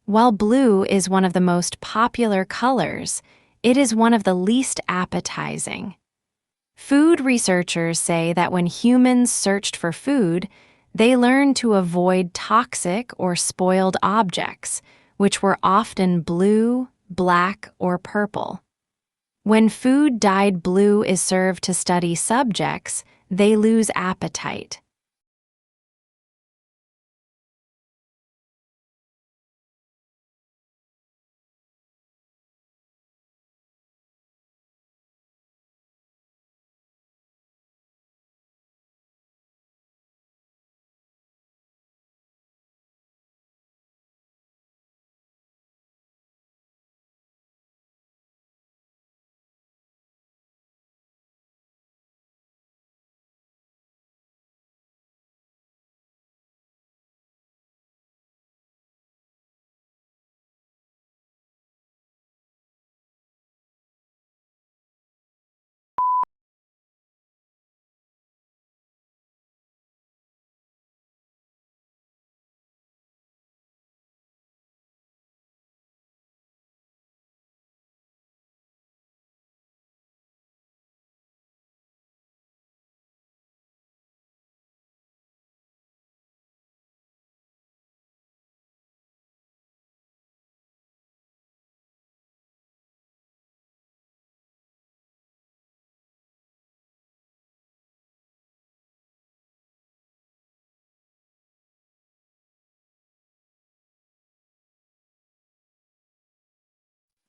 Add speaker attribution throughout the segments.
Speaker 1: While blue is one of the most popular colors, it is one of the least appetizing. Food researchers say that when humans searched for food, they learned to avoid toxic or spoiled objects, which were often blue, black, or purple. When food dyed blue is served to study subjects, they lose appetite.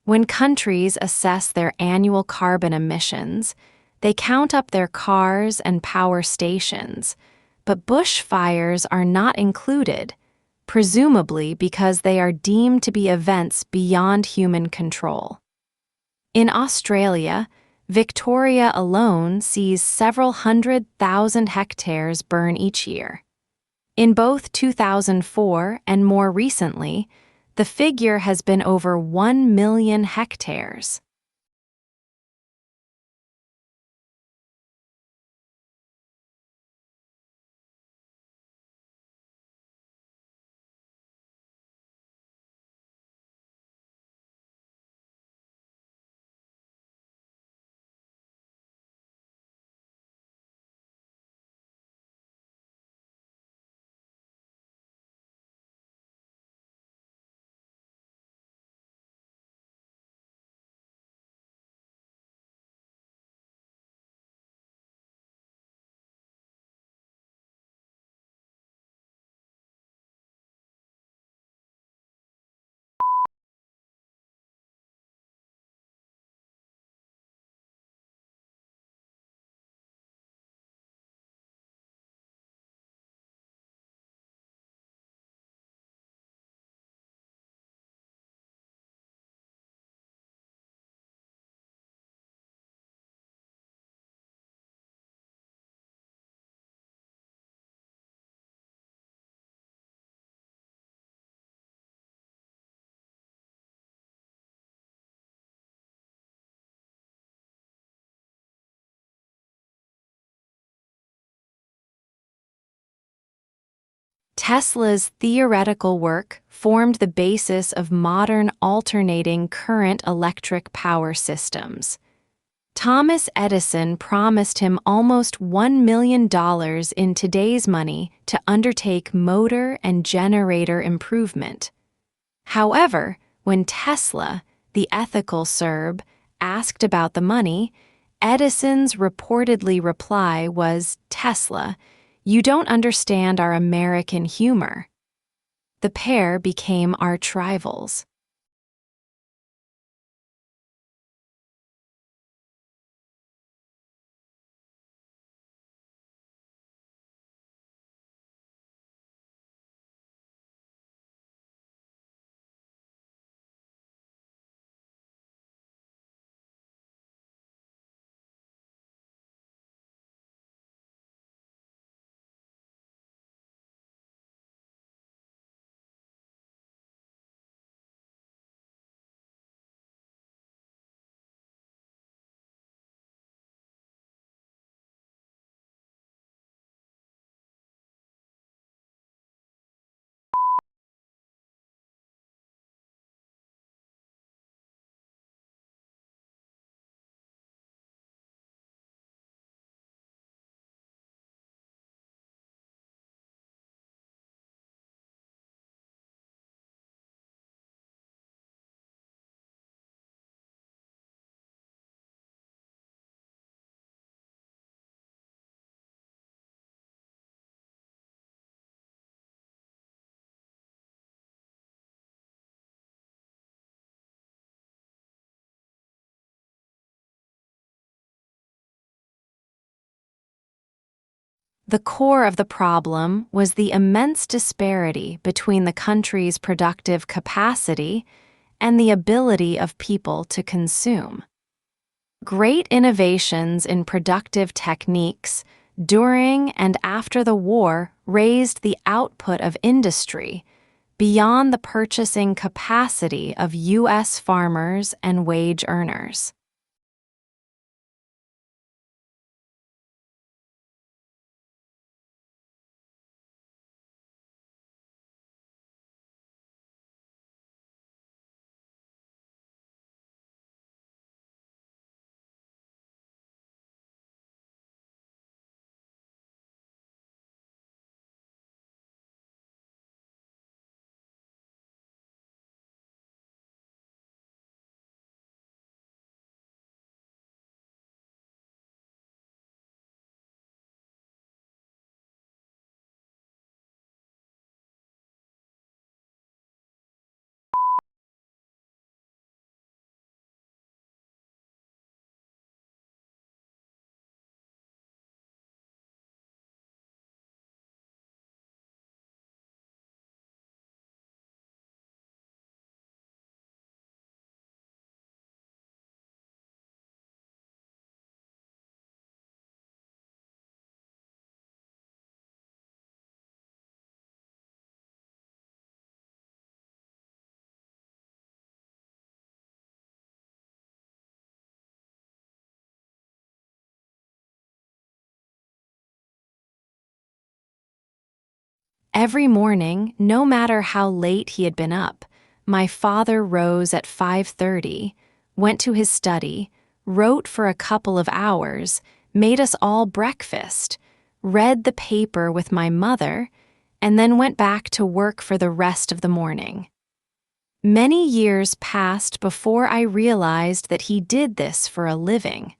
Speaker 1: When countries assess their annual carbon emissions, they count up their cars and power stations, but bushfires are not included, presumably because they are deemed to be events beyond human control. In Australia, Victoria alone sees several 100,000 hectares burn each year. In both 2004 and more recently, the figure has been over 1 million hectares. Tesla's theoretical work formed the basis of modern alternating current electric power systems. Thomas Edison promised him almost $1 million in today's money to undertake motor and generator improvement. However, when Tesla, the ethical Serb, asked about the money, Edison's reportedly reply was, "Tesla, you don't understand our American humor." The pair became arch rivals. The core of the problem was the immense disparity between the country's productive capacity and the ability of people to consume. Great innovations in productive techniques during and after the war raised the output of industry beyond the purchasing capacity of U.S. farmers and wage earners. Every morning, no matter how late he had been up, my father rose at 5:30, went to his study, wrote for a couple of hours, made us all breakfast, read the paper with my mother, and then went back to work for the rest of the morning. Many years passed before I realized that he did this for a living.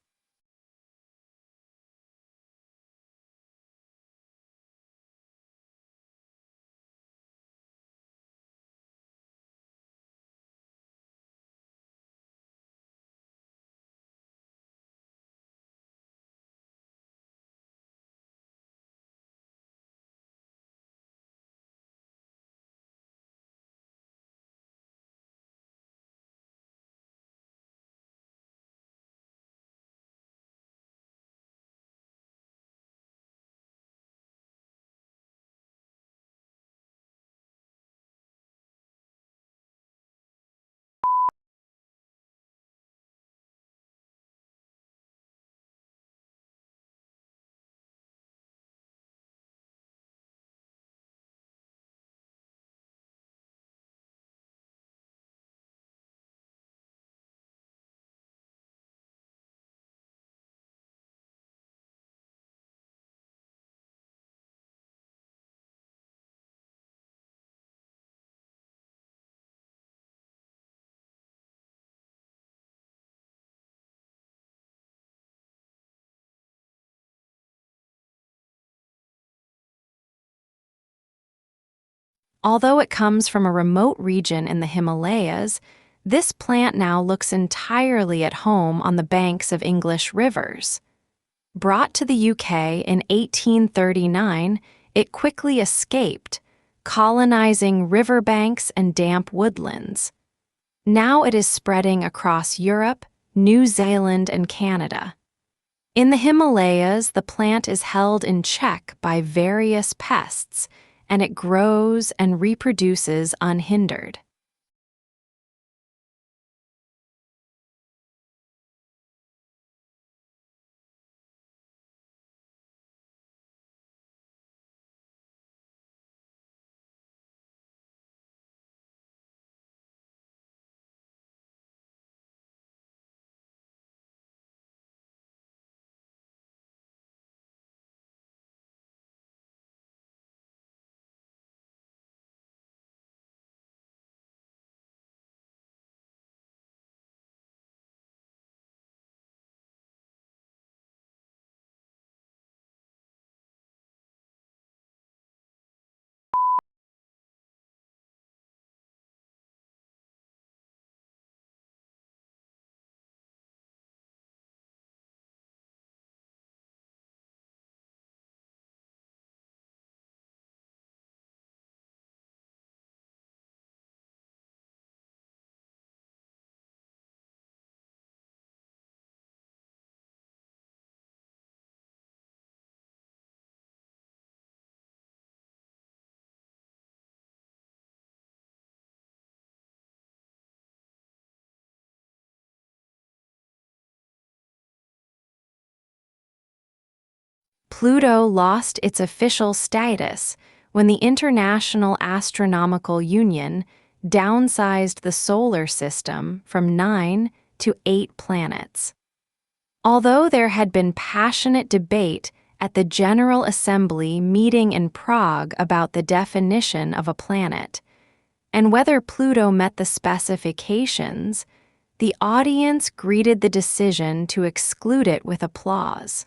Speaker 1: Although it comes from a remote region in the Himalayas, this plant now looks entirely at home on the banks of English rivers. Brought to the UK in 1839, it quickly escaped, colonizing riverbanks and damp woodlands. Now it is spreading across Europe, New Zealand, and Canada. In the Himalayas, the plant is held in check by various pests, and it grows and reproduces unhindered. Pluto lost its official status when the International Astronomical Union downsized the solar system from 9 to 8 planets. Although there had been passionate debate at the General Assembly meeting in Prague about the definition of a planet, and whether Pluto met the specifications, the audience greeted the decision to exclude it with applause.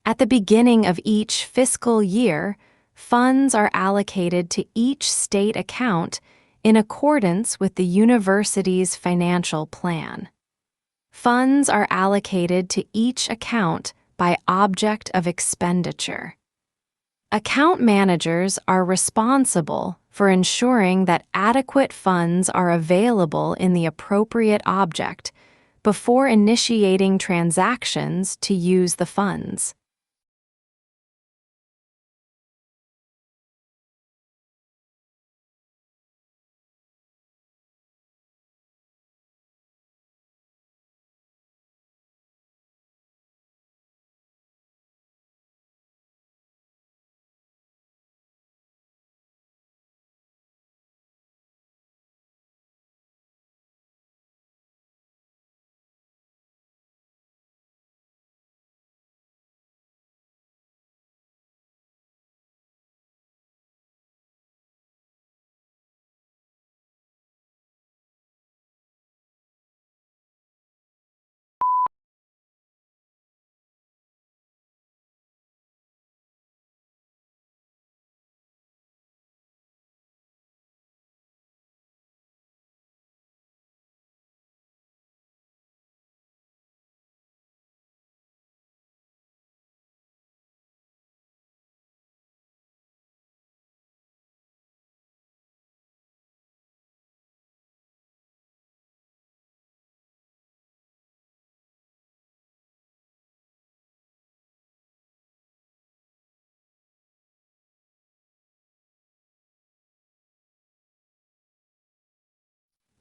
Speaker 1: At the beginning of each fiscal year, funds are allocated to each state account in accordance with the university's financial plan. Funds are allocated to each account by object of expenditure. Account managers are responsible for ensuring that adequate funds are available in the appropriate object before initiating transactions to use the funds.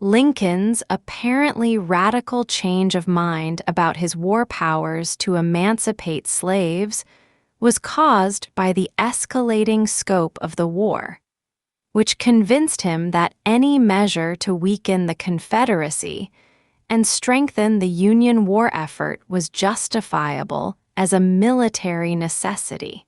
Speaker 1: Lincoln's apparently radical change of mind about his war powers to emancipate slaves was caused by the escalating scope of the war, which convinced him that any measure to weaken the Confederacy and strengthen the Union war effort was justifiable as a military necessity.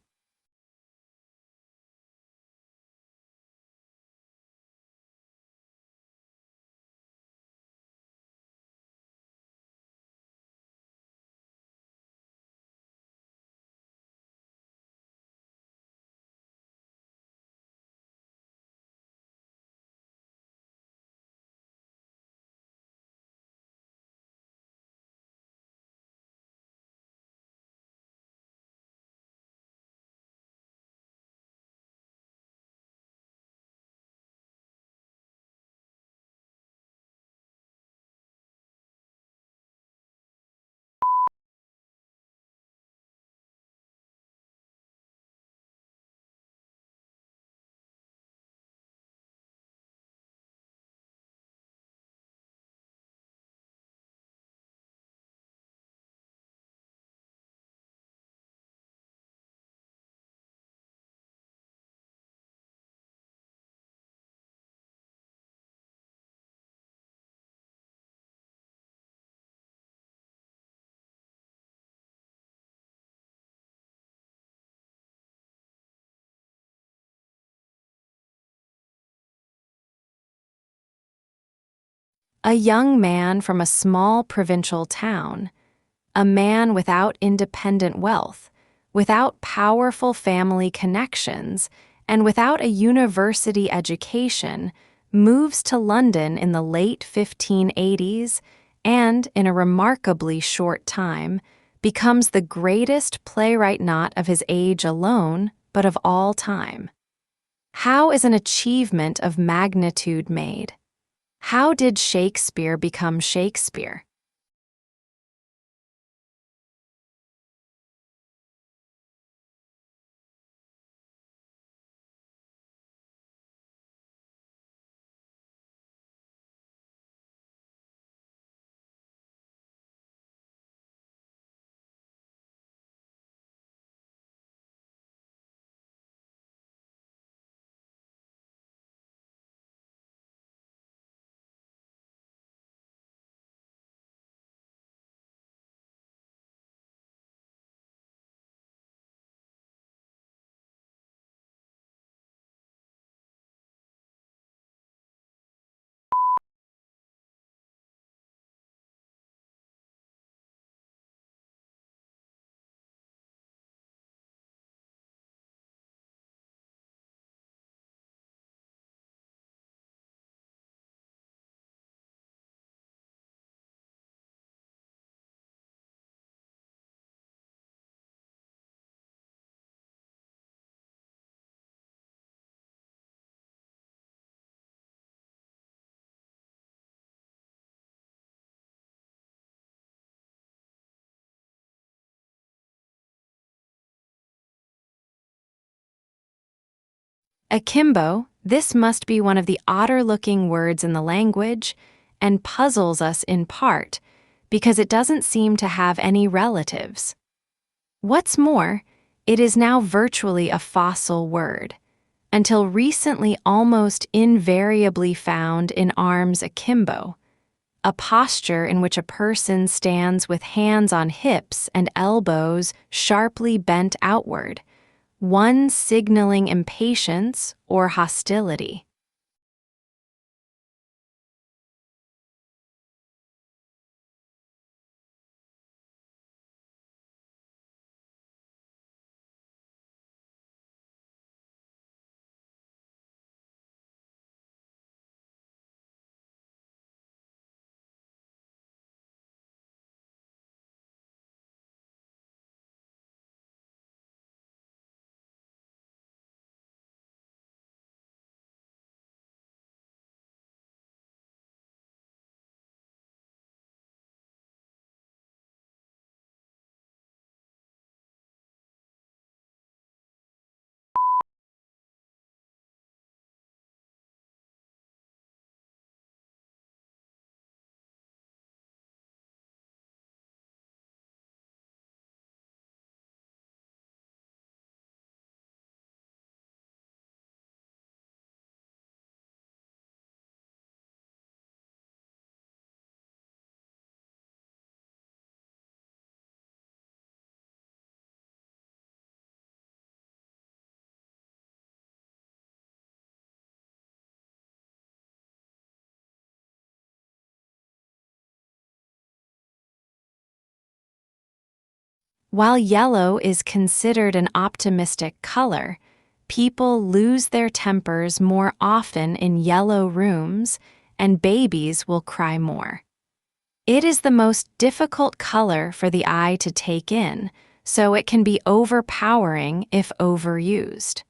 Speaker 1: A young man from a small provincial town, a man without independent wealth, without powerful family connections, and without a university education, moves to London in the late 1580s and, in a remarkably short time, becomes the greatest playwright not of his age alone, but of all time. How is an achievement of magnitude made? How did Shakespeare become Shakespeare? Akimbo, this must be one of the odder-looking words in the language, and puzzles us in part, because it doesn't seem to have any relatives. What's more, it is now virtually a fossil word, until recently almost invariably found in arms akimbo, a posture in which a person stands with hands on hips and elbows sharply bent outward, one signaling impatience or hostility. While yellow is considered an optimistic color, people lose their tempers more often in yellow rooms, and babies will cry more. It is the most difficult color for the eye to take in, so it can be overpowering if overused.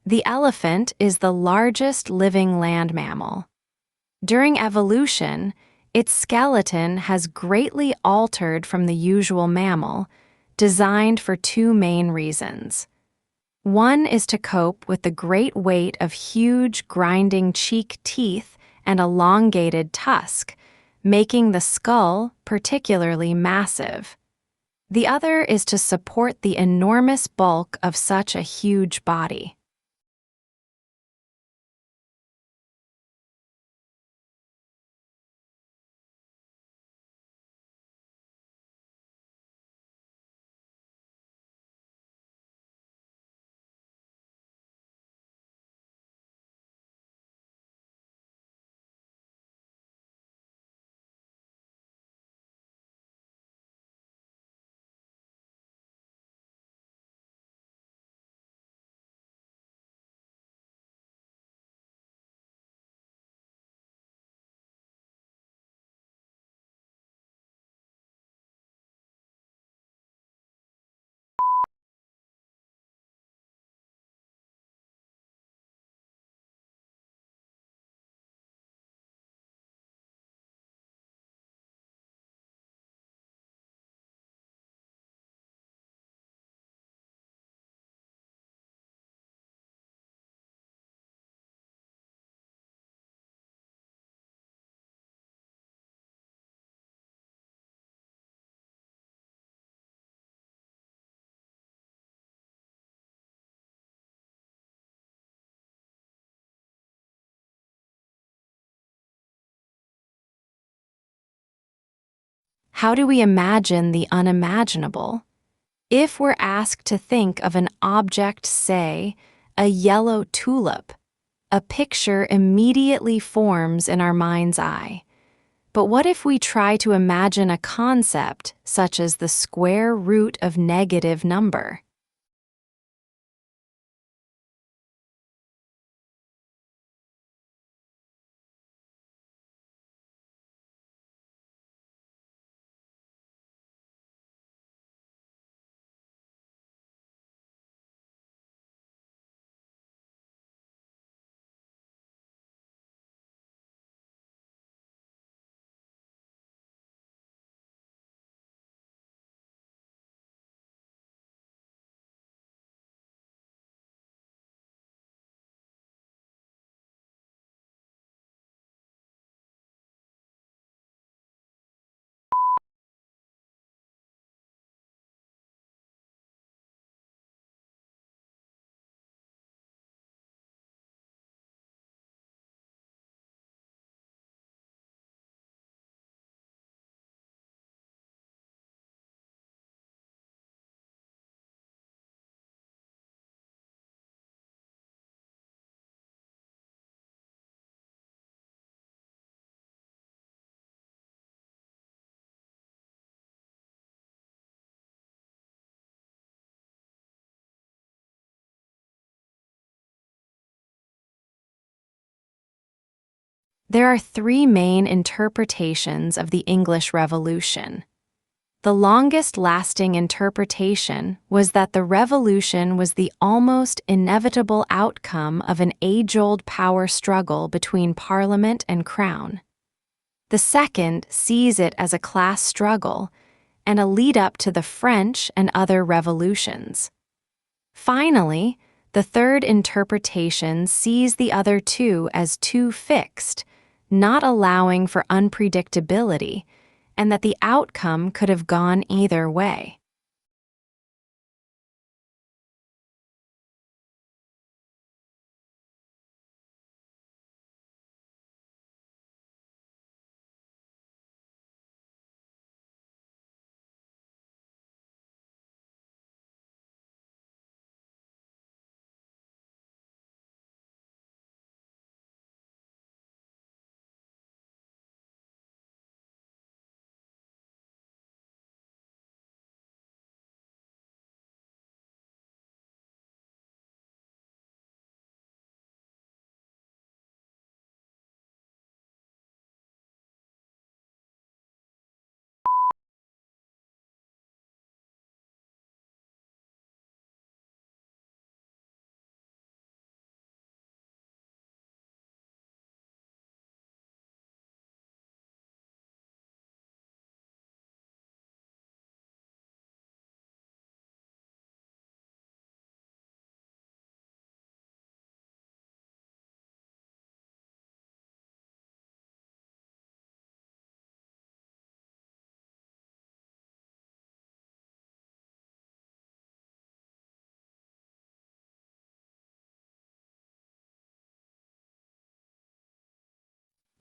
Speaker 1: The elephant is the largest living land mammal. During evolution, its skeleton has greatly altered from the usual mammal, designed for two main reasons. One is to cope with the great weight of huge, grinding cheek teeth and elongated tusk, making the skull particularly massive. The other is to support the enormous bulk of such a huge body. How do we imagine the unimaginable? If we're asked to think of an object, say, a yellow tulip, a picture immediately forms in our mind's eye. But what if we try to imagine a concept such as the square root of negative number? There are three main interpretations of the English Revolution. The longest-lasting interpretation was that the revolution was the almost inevitable outcome of an age-old power struggle between Parliament and Crown. The second sees it as a class struggle and a lead-up to the French and other revolutions. Finally, the third interpretation sees the other two as too fixed, not allowing for unpredictability, and that the outcome could have gone either way.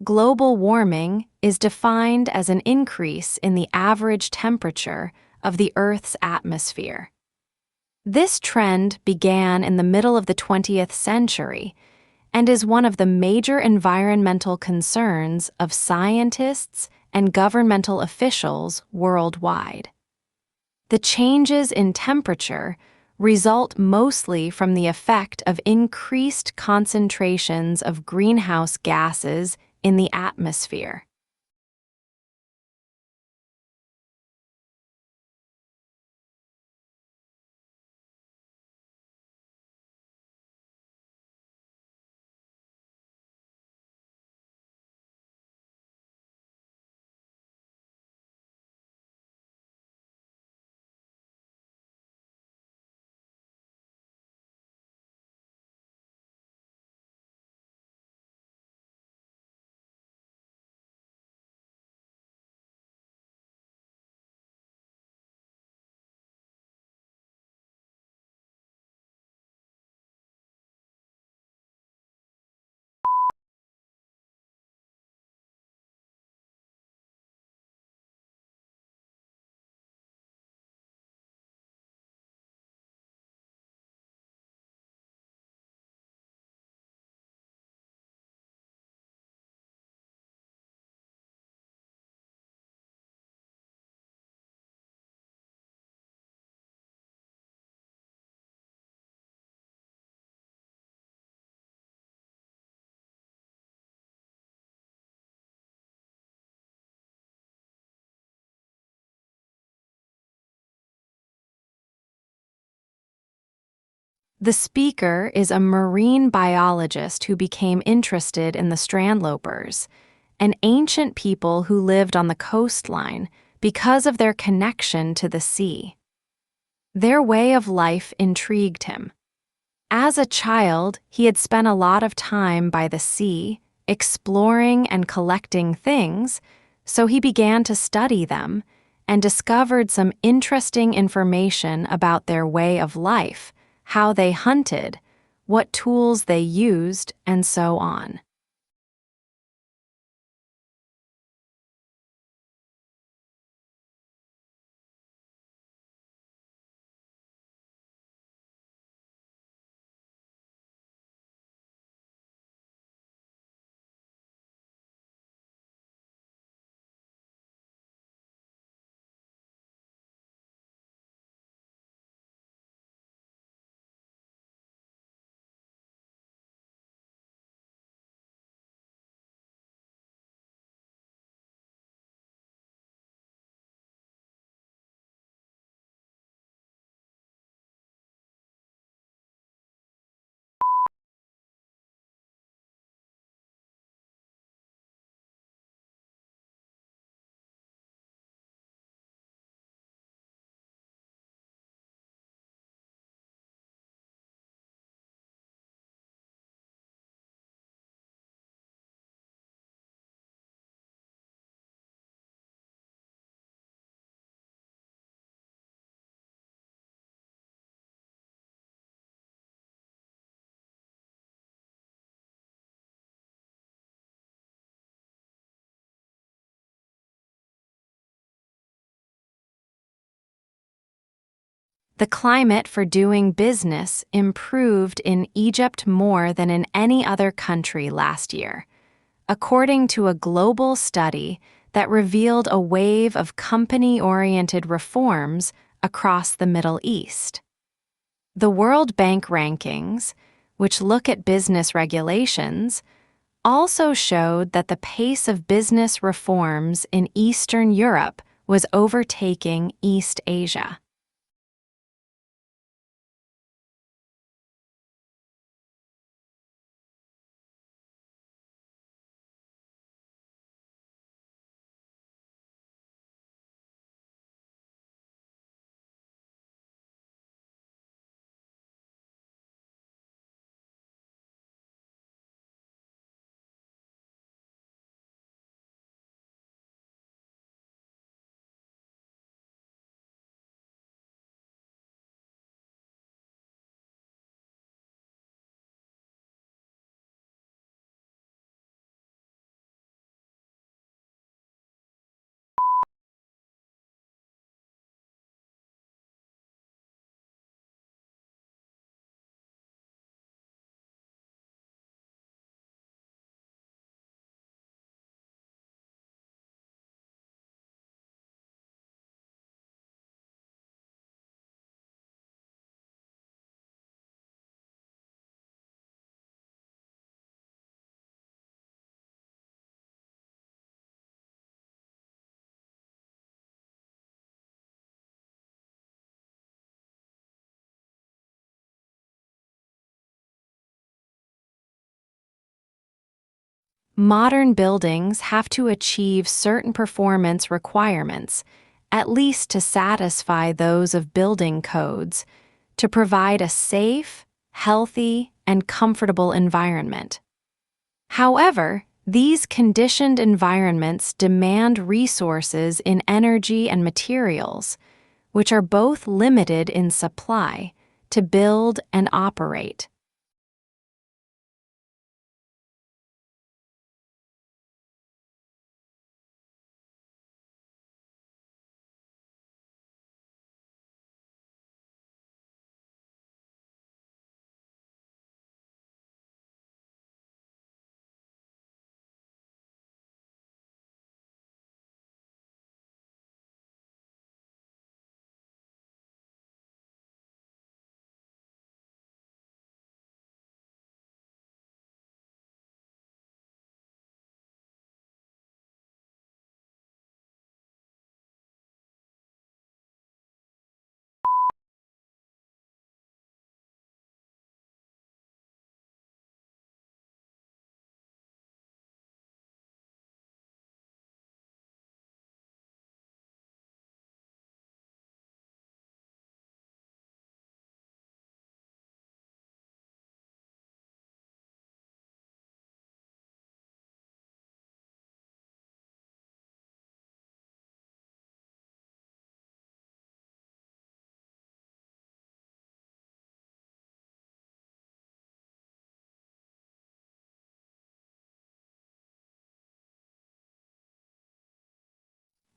Speaker 1: global warming is defined as an increase in the average temperature of the Earth's atmosphere. This trend began in the middle of the 20th century and is one of the major environmental concerns of scientists and governmental officials worldwide. The changes in temperature result mostly from the effect of increased concentrations of greenhouse gases in the atmosphere. The speaker is a marine biologist who became interested in the strandlopers, an ancient people who lived on the coastline because of their connection to the sea. Their way of life intrigued him. As a child, he had spent a lot of time by the sea, exploring and collecting things, so he began to study them and discovered some interesting information about their way of life, how they hunted, what tools they used, and so on. The climate for doing business improved in Egypt more than in any other country last year, according to a global study that revealed a wave of company-oriented reforms across the Middle East. The World Bank rankings, which look at business regulations, also showed that the pace of business reforms in Eastern Europe was overtaking East Asia. modern buildings have to achieve certain performance requirements, at least to satisfy those of building codes, to provide a safe, healthy, and comfortable environment. However, these conditioned environments demand resources in energy and materials, which are both limited in supply, to build and operate.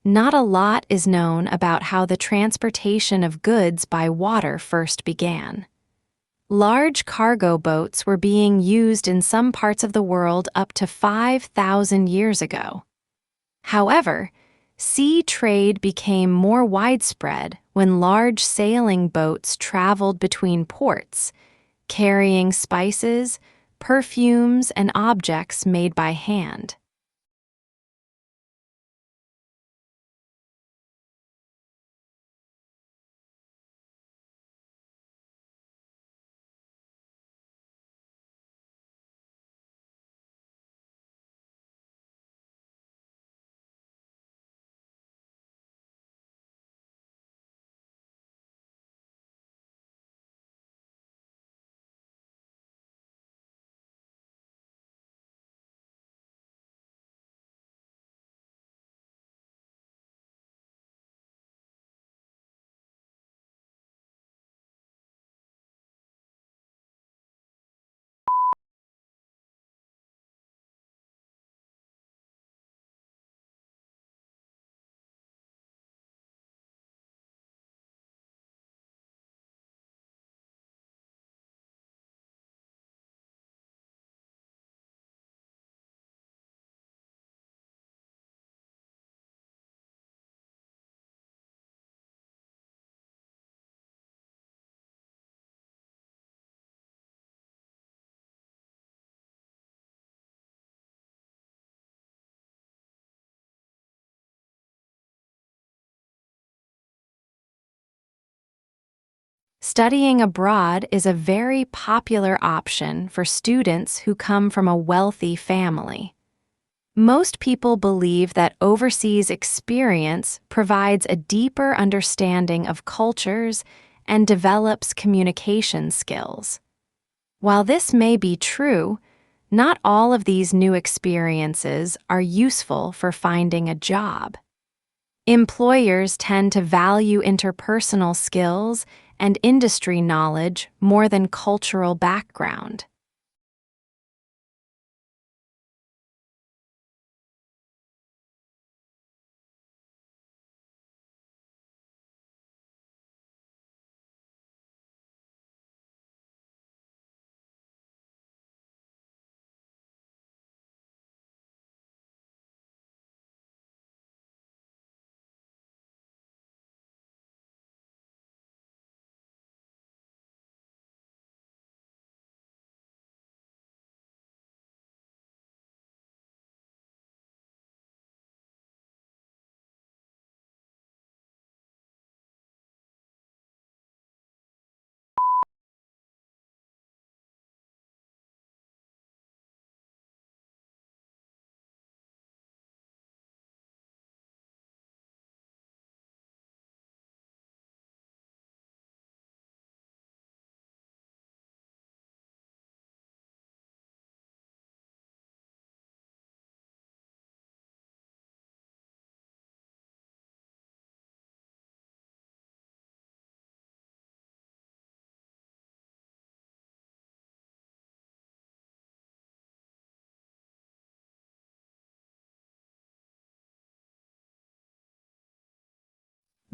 Speaker 1: Not a lot is known about how the transportation of goods by water first began. Large cargo boats were being used in some parts of the world up to 5,000 years ago. However, sea trade became more widespread when large sailing boats traveled between ports, carrying spices, perfumes, and objects made by hand. Studying abroad is a very popular option for students who come from a wealthy family. Most people believe that overseas experience provides a deeper understanding of cultures and develops communication skills. While this may be true, not all of these new experiences are useful for finding a job. Employers tend to value interpersonal skills and industry knowledge more than cultural background.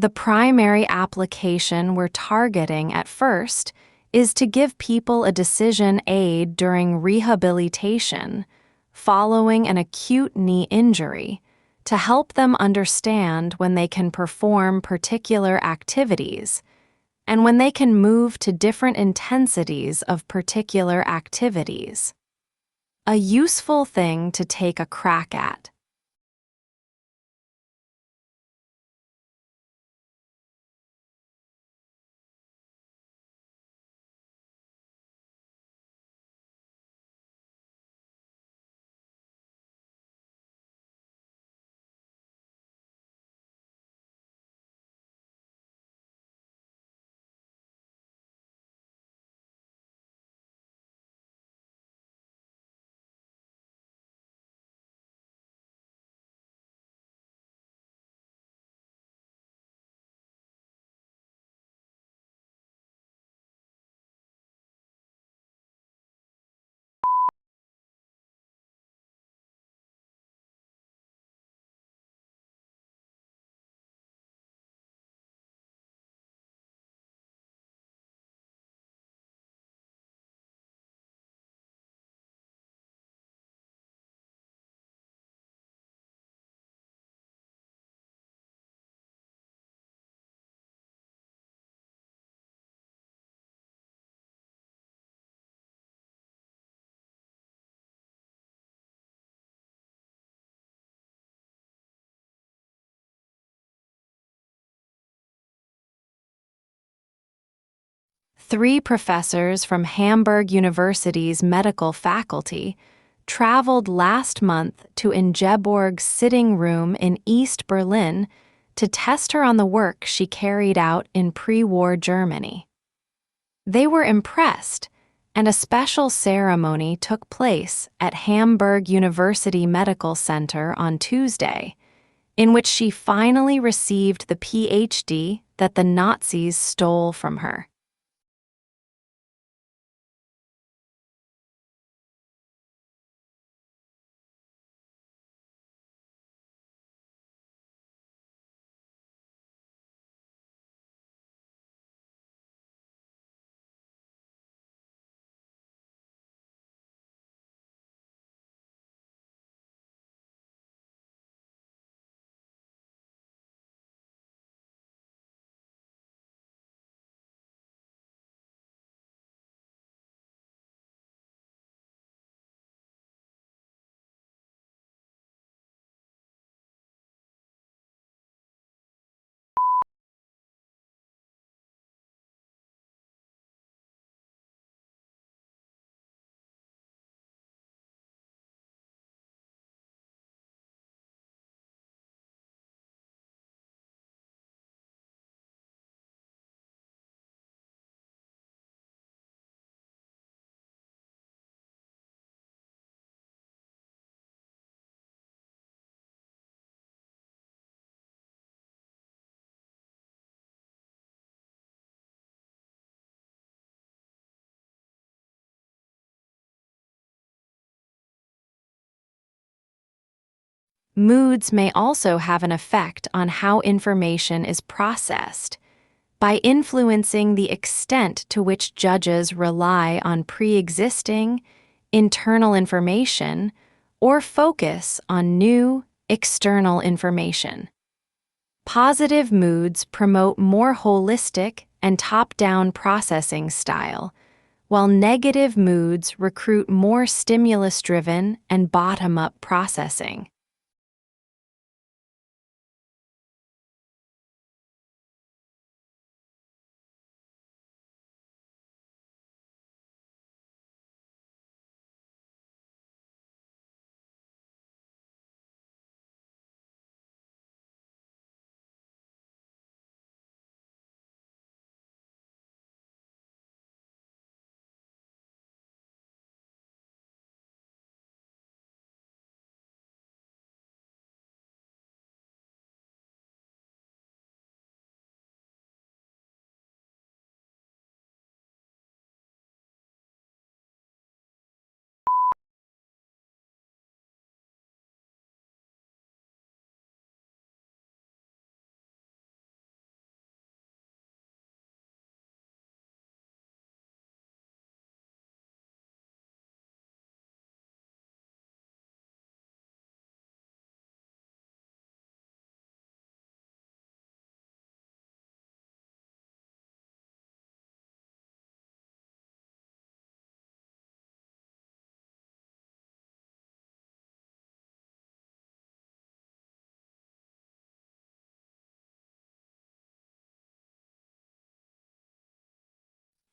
Speaker 1: The primary application we're targeting at first is to give people a decision aid during rehabilitation following an acute knee injury to help them understand when they can perform particular activities and when they can move to different intensities of particular activities. A useful thing to take a crack at. Three professors from Hamburg University's medical faculty traveled last month to Ingeborg's sitting room in East Berlin to test her on the work she carried out in pre-war Germany. They were impressed, and a special ceremony took place at Hamburg University Medical Center on Tuesday, in which she finally received the PhD that the Nazis stole from her. Moods may also have an effect on how information is processed by influencing the extent to which judges rely on pre-existing, internal information or focus on new, external information. Positive moods promote more holistic and top-down processing style, while negative moods recruit more stimulus-driven and bottom-up processing.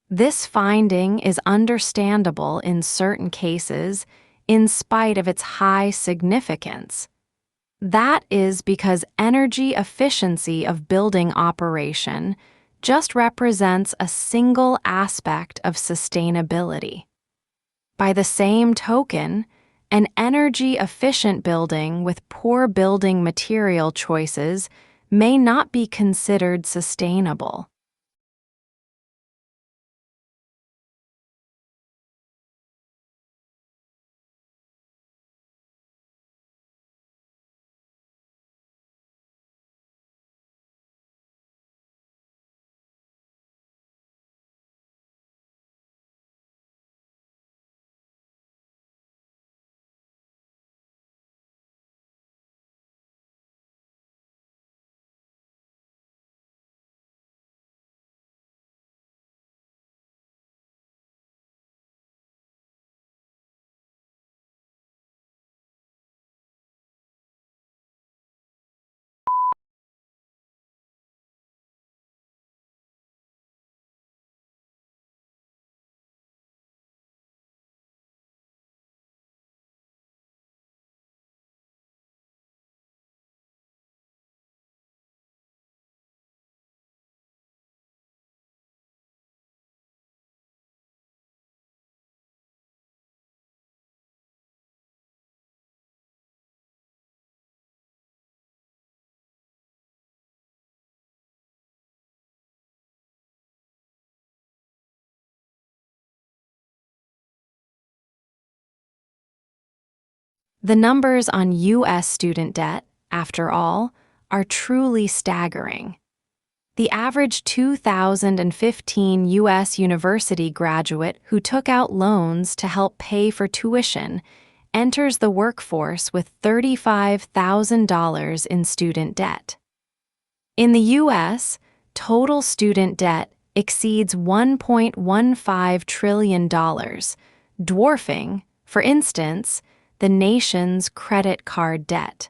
Speaker 1: This finding is understandable in certain cases, in spite of its high significance. That is because energy efficiency of building operation just represents a single aspect of sustainability. By the same token, an energy-efficient building with poor building material choices may not be considered sustainable. The numbers on U.S. student debt, after all, are truly staggering. The average 2015 U.S. university graduate who took out loans to help pay for tuition enters the workforce with $35,000 in student debt. In the U.S., total student debt exceeds $1.15 trillion, dwarfing, for instance, the nation's credit card debt.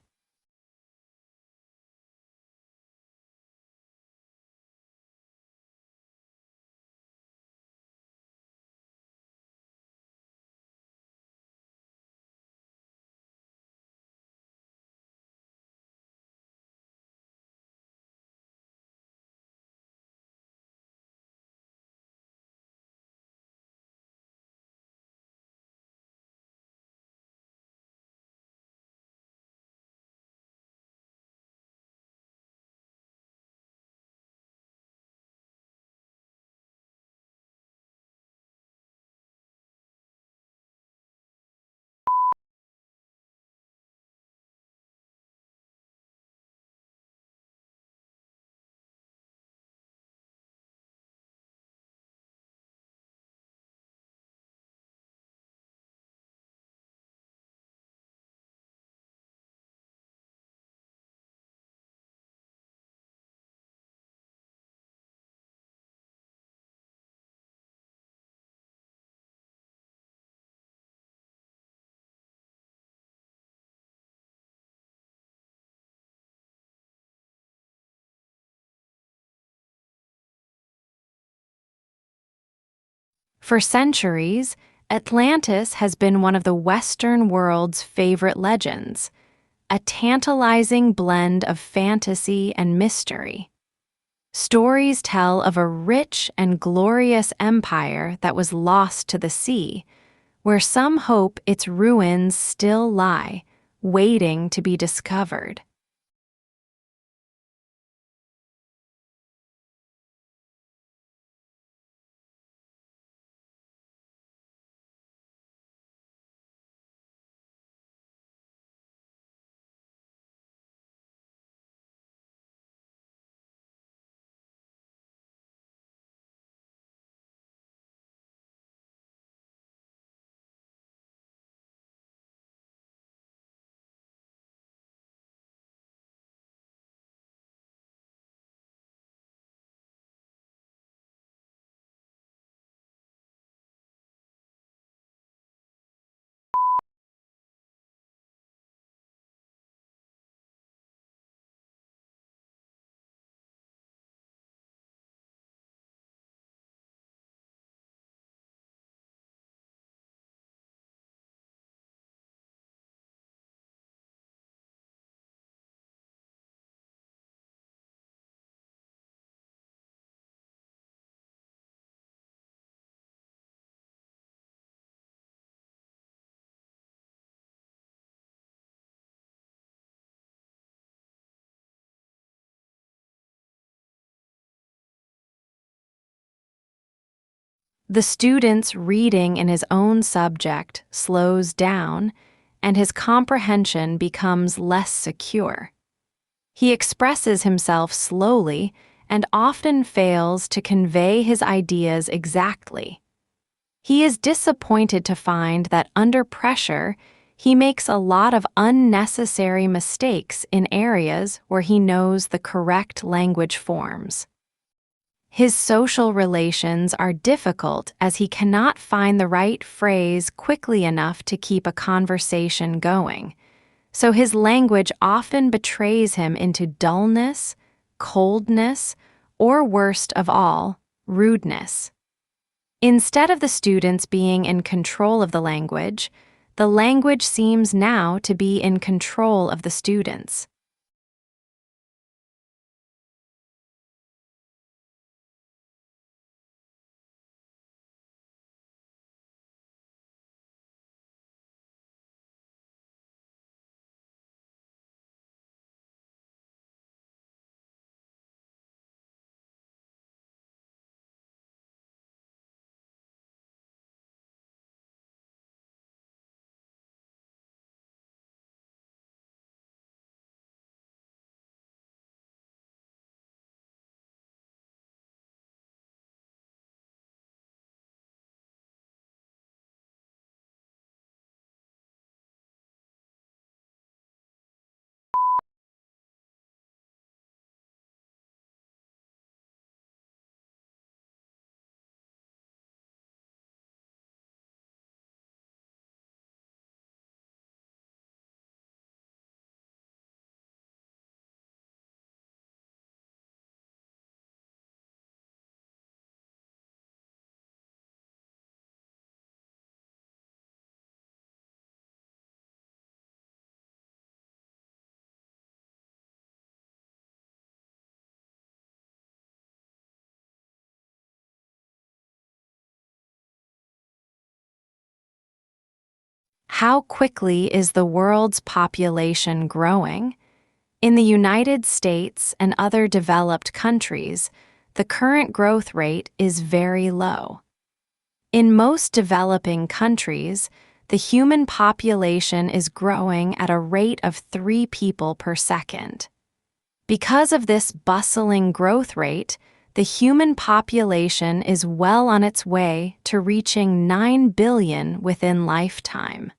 Speaker 1: For centuries, Atlantis has been one of the Western world's favorite legends, a tantalizing blend of fantasy and mystery. Stories tell of a rich and glorious empire that was lost to the sea, where some hope its ruins still lie, waiting to be discovered. The student's reading in his own subject slows down, and his comprehension becomes less secure. He expresses himself slowly and often fails to convey his ideas exactly. He is disappointed to find that under pressure, he makes a lot of unnecessary mistakes in areas where he knows the correct language forms. His social relations are difficult as he cannot find the right phrase quickly enough to keep a conversation going, so his language often betrays him into dullness, coldness, or worst of all, rudeness. Instead of the students being in control of the language seems now to be in control of the students. How quickly is the world's population growing? In the United States and other developed countries, the current growth rate is very low. In most developing countries, the human population is growing at a rate of 3 people per second. Because of this bustling growth rate, the human population is well on its way to reaching 9 billion within lifetime.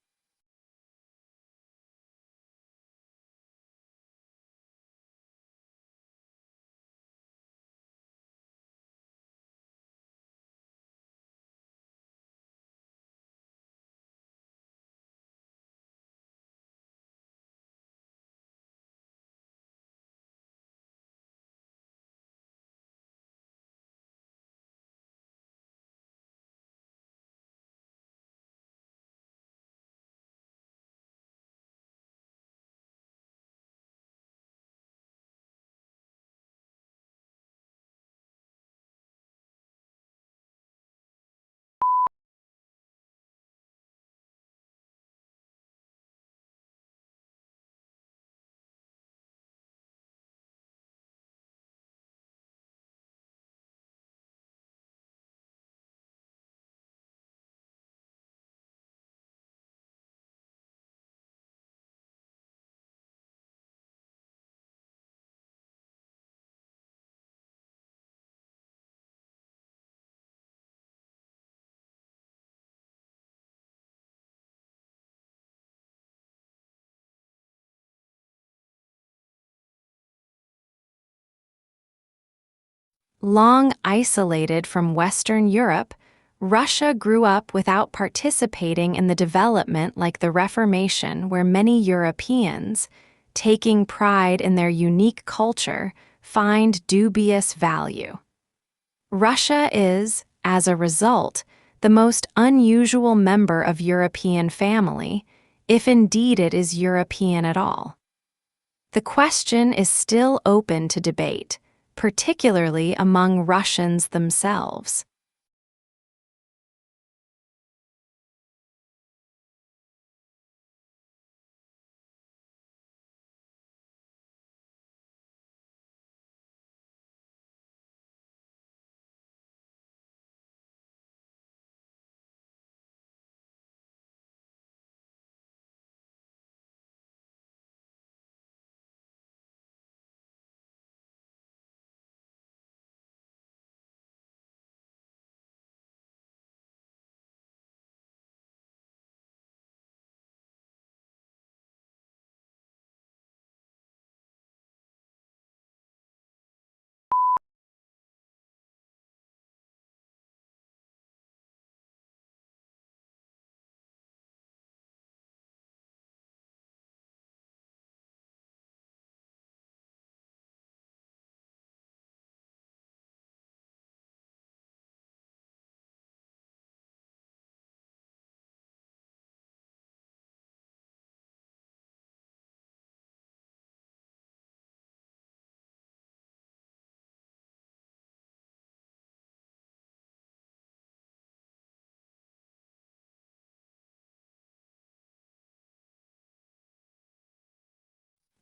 Speaker 1: Long isolated from Western Europe, Russia grew up without participating in the development like the Reformation, where many Europeans, taking pride in their unique culture, find dubious value. Russia is, as a result, the most unusual member of European family, if indeed it is European at all. The question is still open to debate, particularly among Russians themselves.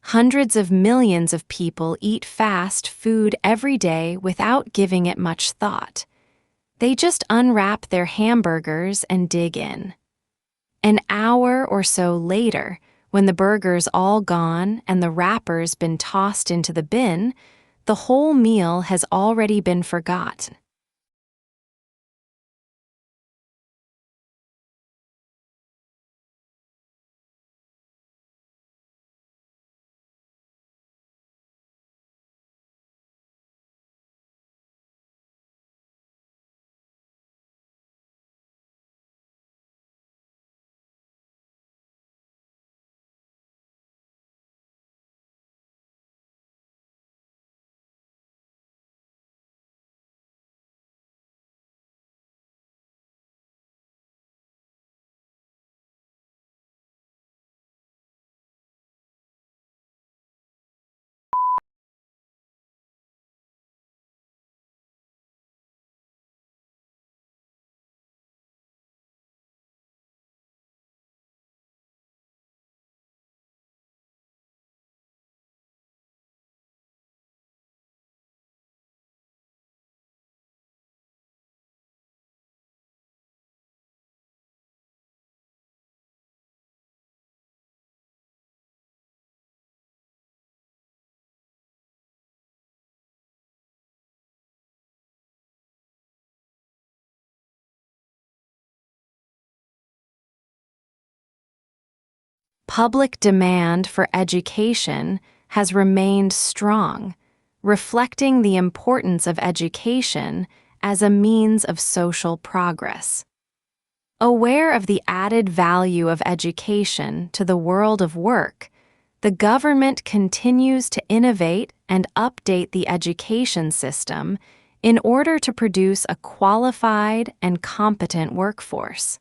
Speaker 1: Hundreds of millions of people eat fast food every day without giving it much thought. They just unwrap their hamburgers and dig in. An hour or so later, when the burger's all gone and the wrapper's been tossed into the bin, the whole meal has already been forgotten. Public demand for education has remained strong, reflecting the importance of education as a means of social progress. Aware of the added value of education to the world of work, the government continues to innovate and update the education system in order to produce a qualified and competent workforce.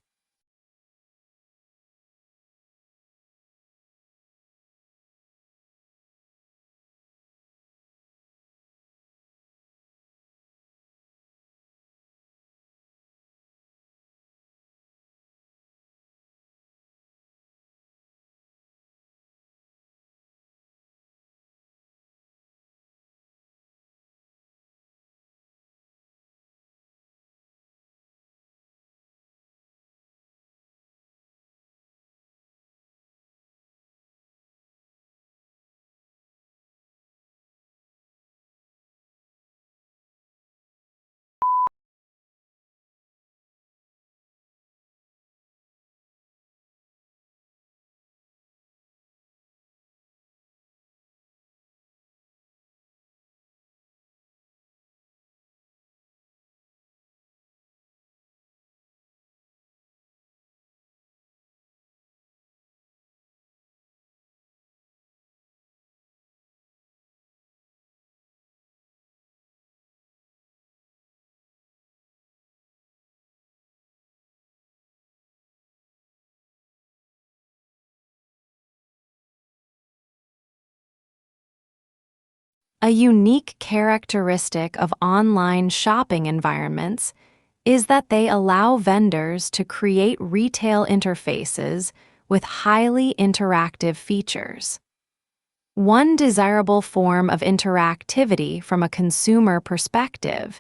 Speaker 1: A unique characteristic of online shopping environments is that they allow vendors to create retail interfaces with highly interactive features. One desirable form of interactivity from a consumer perspective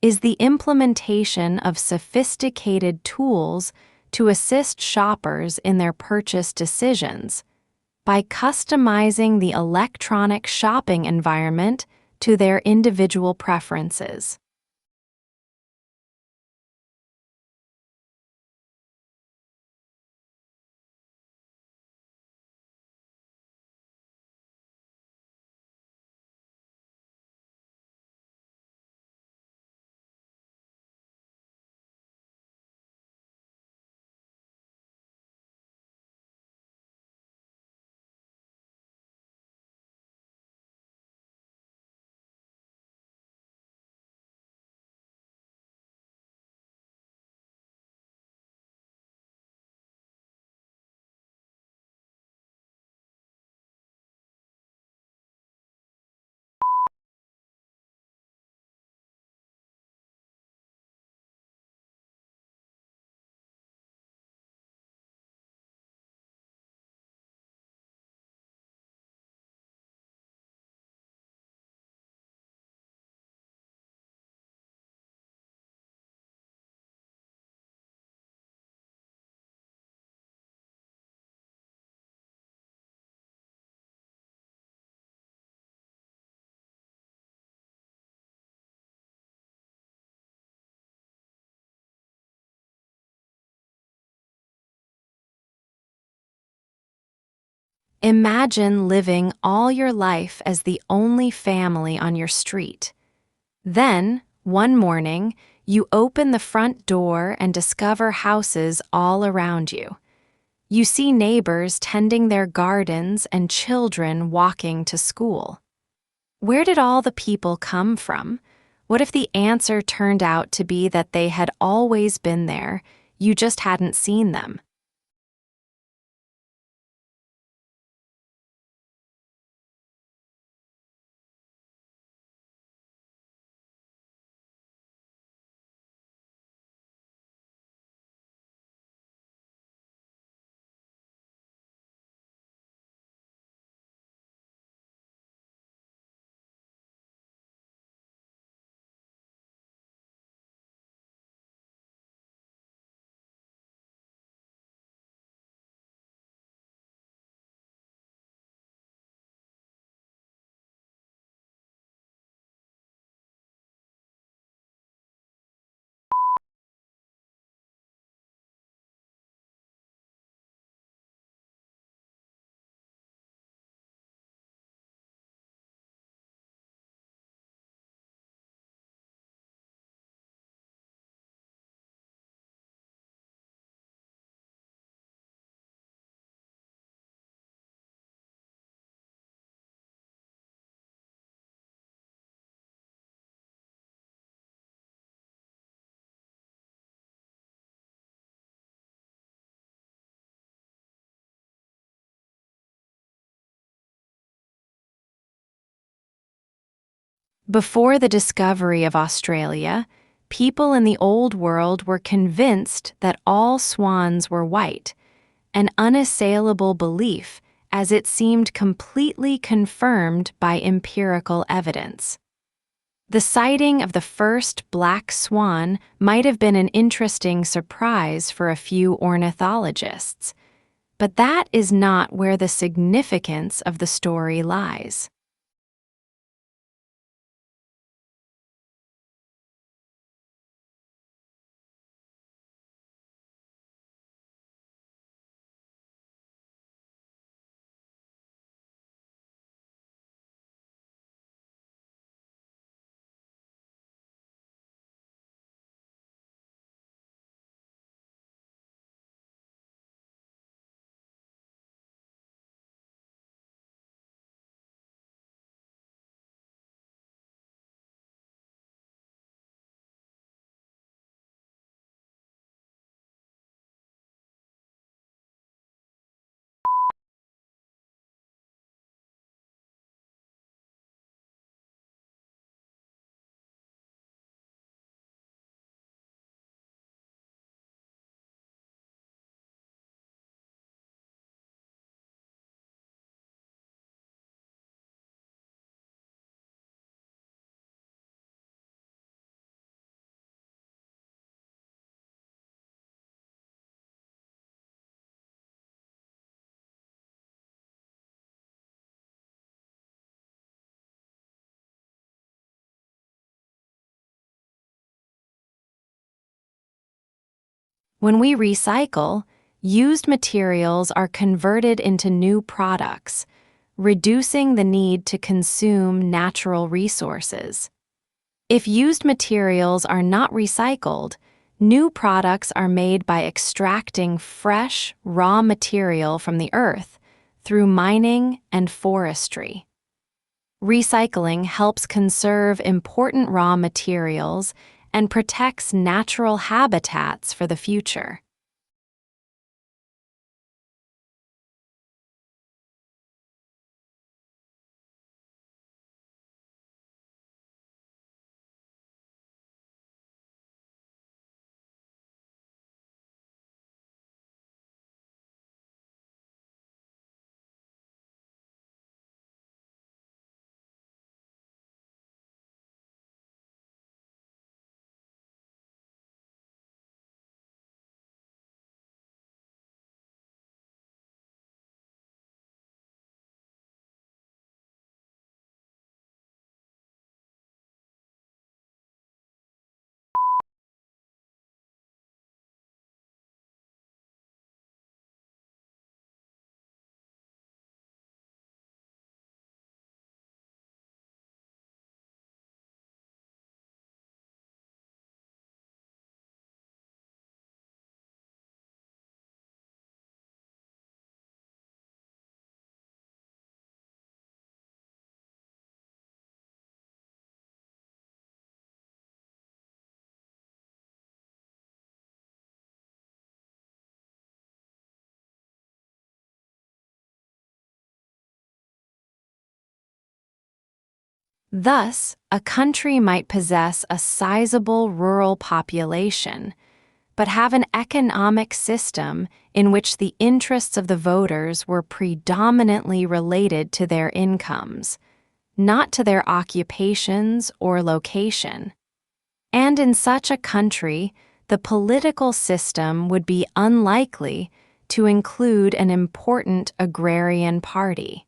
Speaker 1: is the implementation of sophisticated tools to assist shoppers in their purchase decisions by customizing the electronic shopping environment to their individual preferences. Imagine living all your life as the only family on your street. Then, one morning, you open the front door and discover houses all around you. You see neighbors tending their gardens and children walking to school. Where did all the people come from? What if the answer turned out to be that they had always been there, you just hadn't seen them? Before the discovery of Australia, people in the Old World were convinced that all swans were white, an unassailable belief as it seemed completely confirmed by empirical evidence. The sighting of the first black swan might have been an interesting surprise for a few ornithologists, but that is not where the significance of the story lies. When we recycle, used materials are converted into new products, reducing the need to consume natural resources. If used materials are not recycled, new products are made by extracting fresh, raw material from the earth through mining and forestry. Recycling helps conserve important raw materials and protects natural habitats for the future. Thus, a country might possess a sizable rural population, but have an economic system in which the interests of the voters were predominantly related to their incomes, not to their occupations or location. And in such a country, the political system would be unlikely to include an important agrarian party.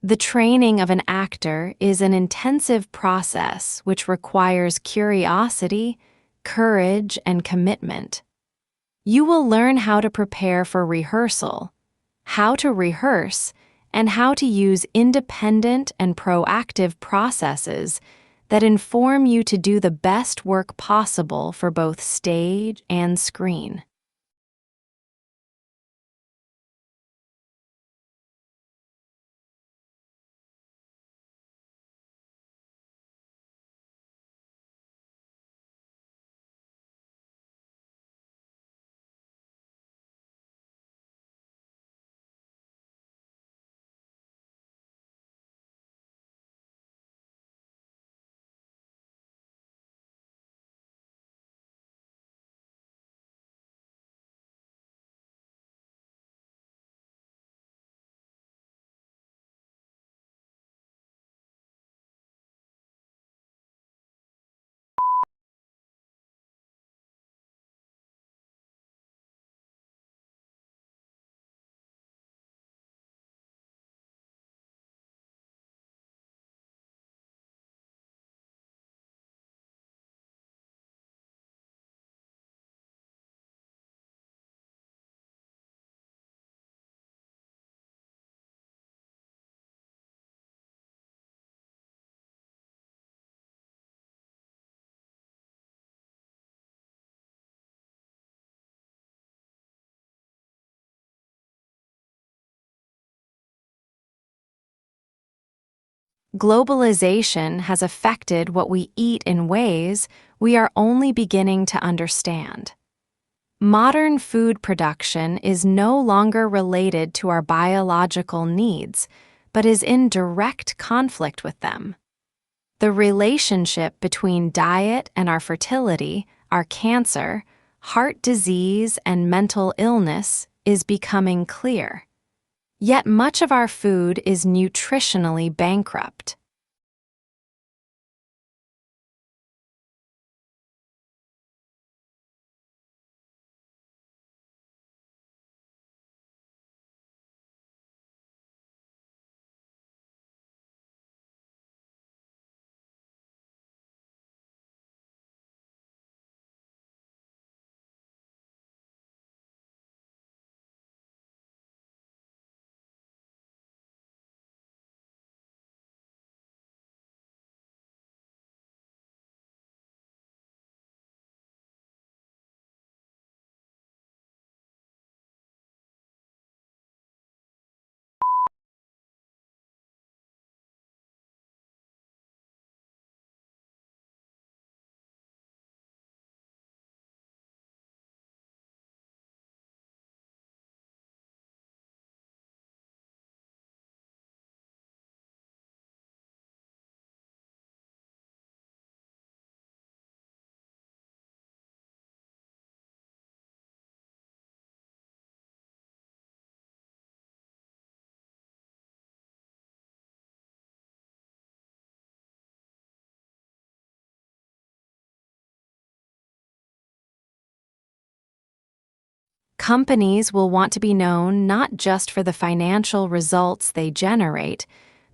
Speaker 1: The training of an actor is an intensive process which requires curiosity, courage, and commitment. You will learn how to prepare for rehearsal, how to rehearse, and how to use independent and proactive processes that inform you to do the best work possible for both stage and screen. Globalization has affected what we eat in ways we are only beginning to understand. Modern food production is no longer related to our biological needs, but is in direct conflict with them. The relationship between diet and our fertility, our cancer, heart disease, and mental illness is becoming clear. Yet much of our food is nutritionally bankrupt. Companies will want to be known not just for the financial results they generate,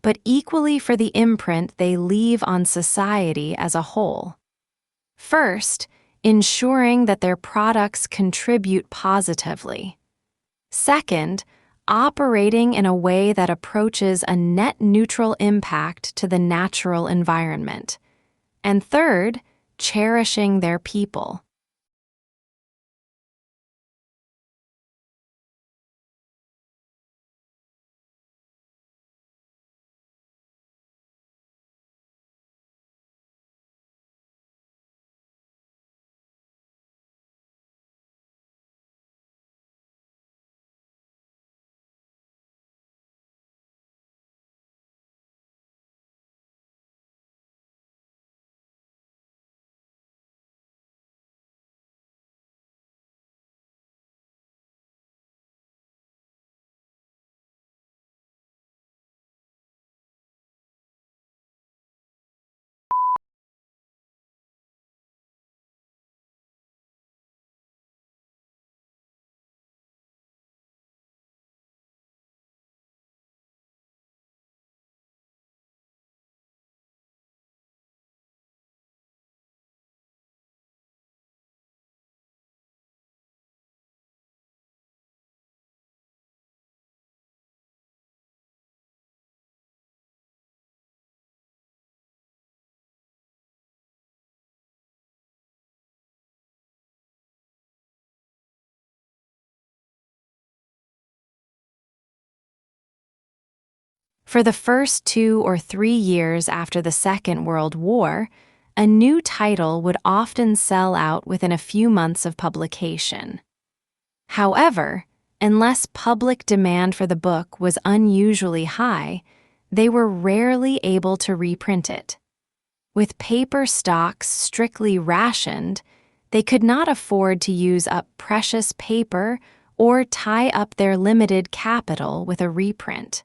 Speaker 1: but equally for the imprint they leave on society as a whole. First, ensuring that their products contribute positively. Second, operating in a way that approaches a net neutral impact to the natural environment. And third, cherishing their people. For the first 2 or 3 years after the Second World War, a new title would often sell out within a few months of publication. However, unless public demand for the book was unusually high, they were rarely able to reprint it. With paper stocks strictly rationed, they could not afford to use up precious paper or tie up their limited capital with a reprint.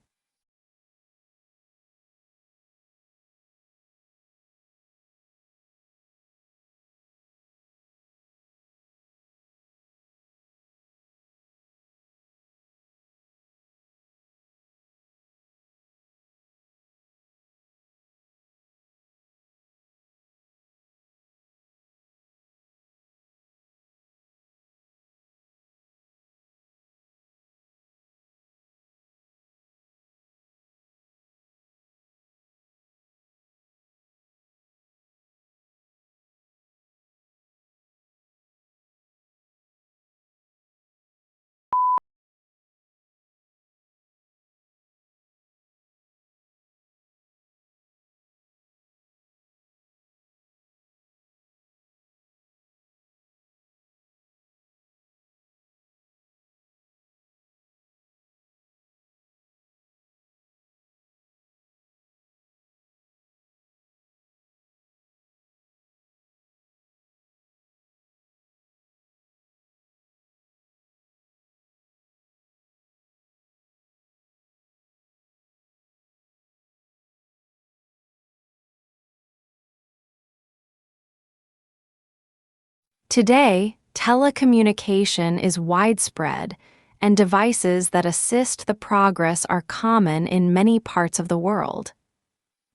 Speaker 1: Today, telecommunication is widespread, and devices that assist the progress are common in many parts of the world.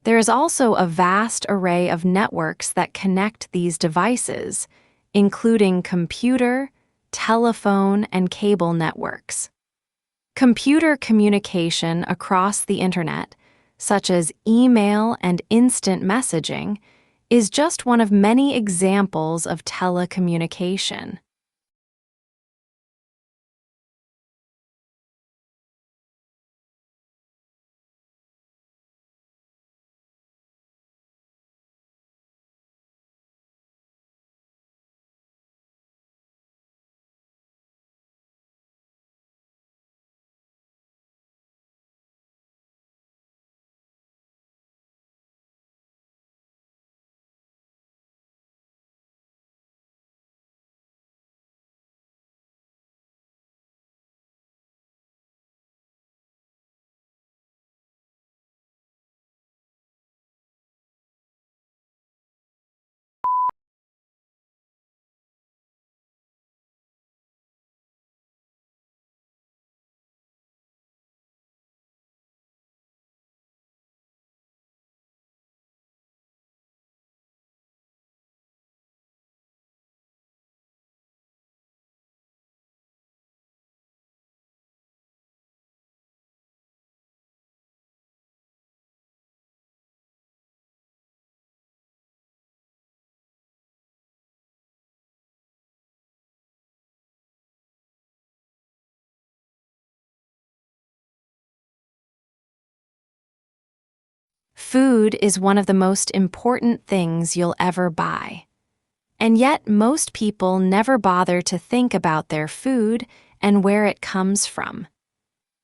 Speaker 1: There is also a vast array of networks that connect these devices, including computer, telephone, and cable networks. Computer communication across the Internet, such as email and instant messaging, is just one of many examples of telecommunication. Food is one of the most important things you'll ever buy. And yet, most people never bother to think about their food and where it comes from.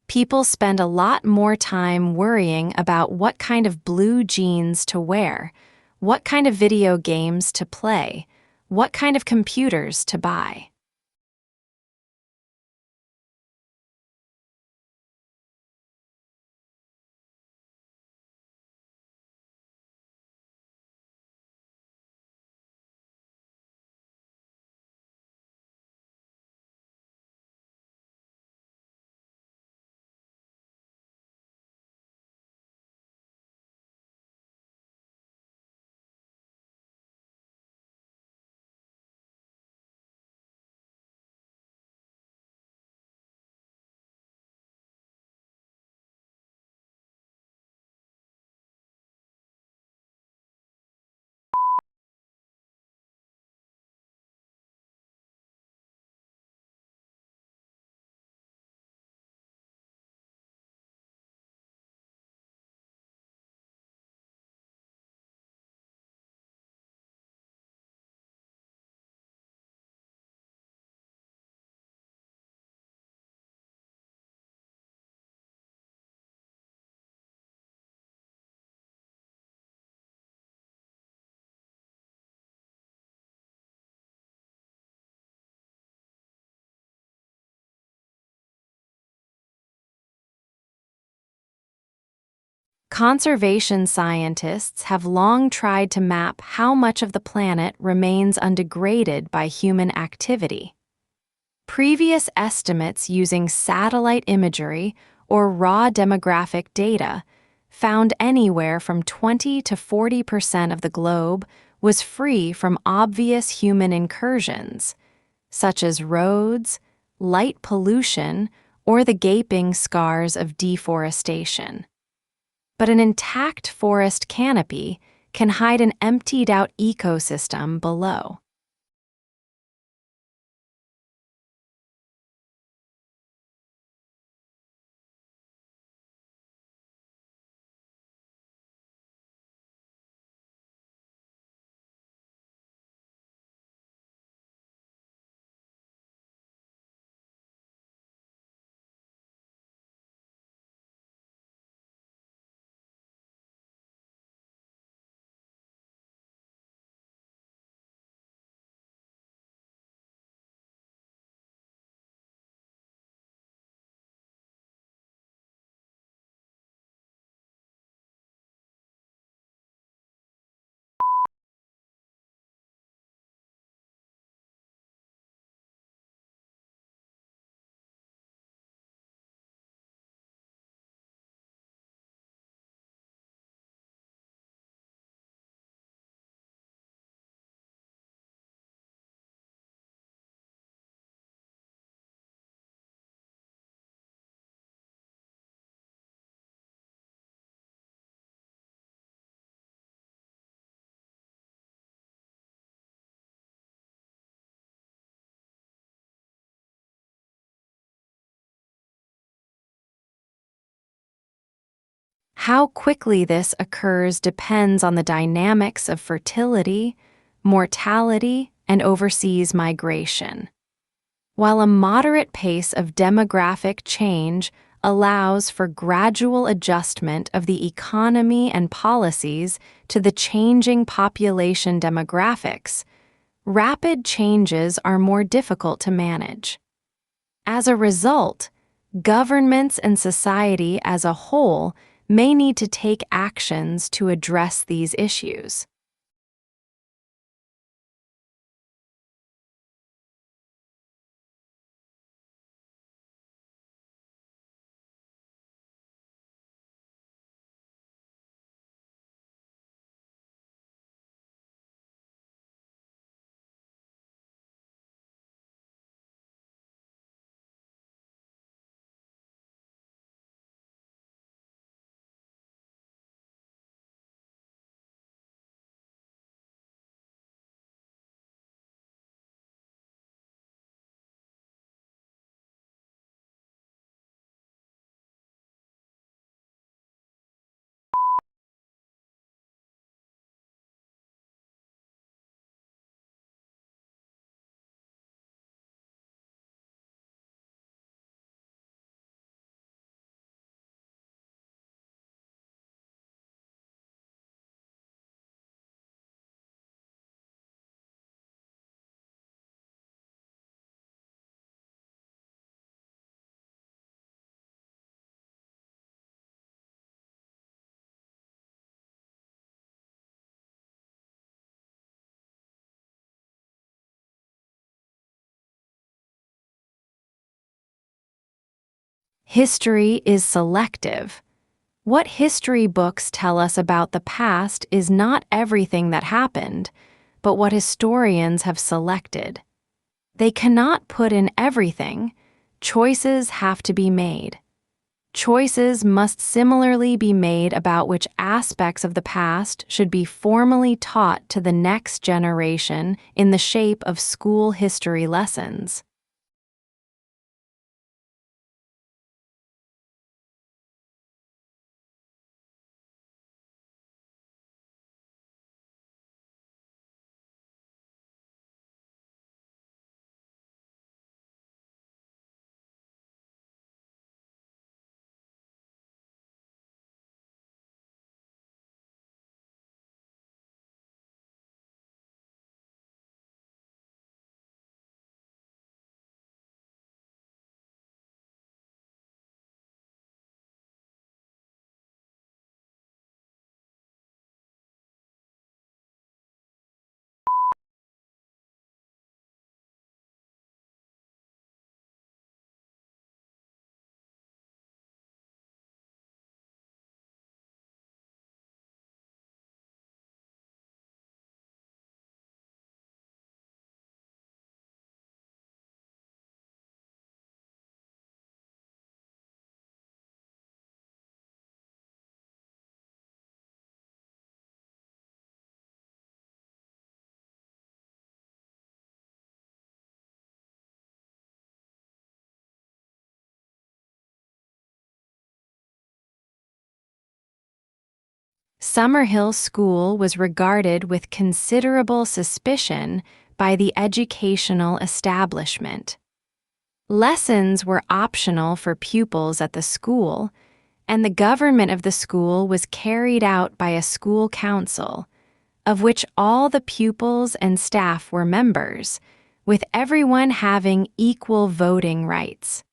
Speaker 1: People spend a lot more time worrying about what kind of blue jeans to wear, what kind of video games to play, what kind of computers to buy. Conservation scientists have long tried to map how much of the planet remains undegraded by human activity. Previous estimates using satellite imagery or raw demographic data found anywhere from 20 to 40% of the globe was free from obvious human incursions, such as roads, light pollution, or the gaping scars of deforestation. But an intact forest canopy can hide an emptied-out ecosystem below. How quickly this occurs depends on the dynamics of fertility, mortality, and overseas migration. While a moderate pace of demographic change allows for gradual adjustment of the economy and policies to the changing population demographics, rapid changes are more difficult to manage. As a result, governments and society as a whole may need to take actions to address these issues. History is selective. What history books tell us about the past is not everything that happened, but what historians have selected. They cannot put in everything. Choices have to be made. Choices must similarly be made about which aspects of the past should be formally taught to the next generation in the shape of school history lessons. Summerhill School was regarded with considerable suspicion by the educational establishment. Lessons were optional for pupils at the school, and the government of the school was carried out by a school council, of which all the pupils and staff were members, with everyone having equal voting rights.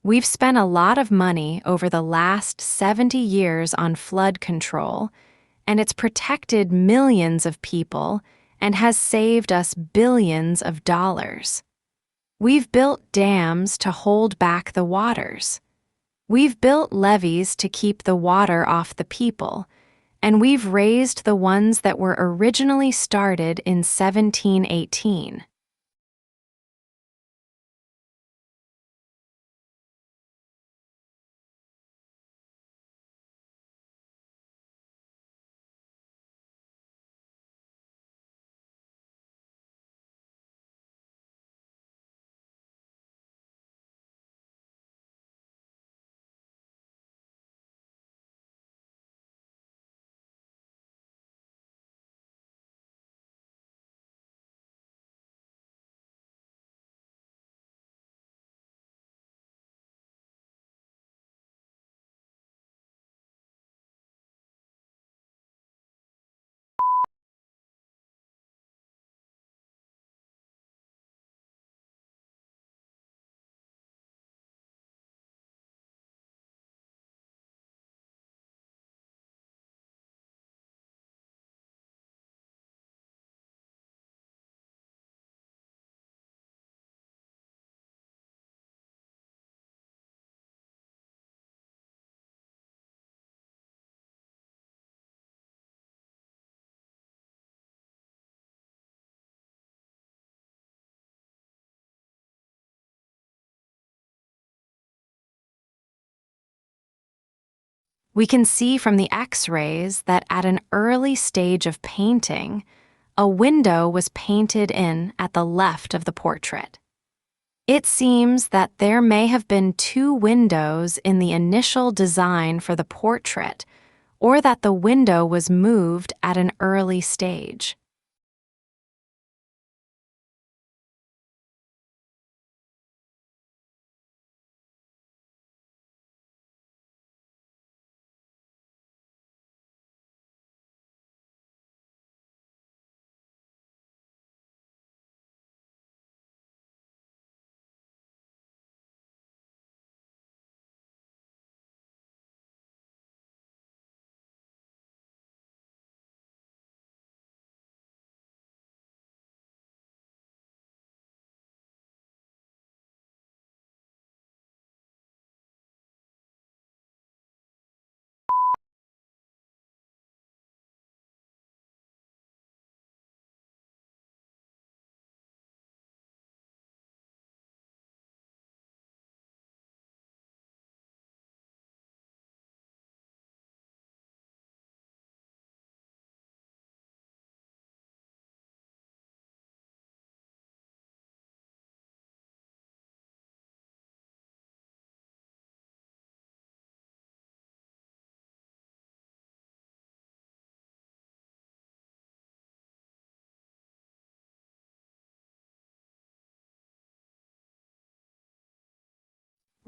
Speaker 1: We've spent a lot of money over the last 70 years on flood control, and it's protected millions of people and has saved us billions of dollars. We've built dams to hold back the waters. We've built levees to keep the water off the people, and we've raised the ones that were originally started in 1718. We can see from the X-rays that at an early stage of painting, a window was painted in at the left of the portrait. It seems that there may have been two windows in the initial design for the portrait, or that the window was moved at an early stage.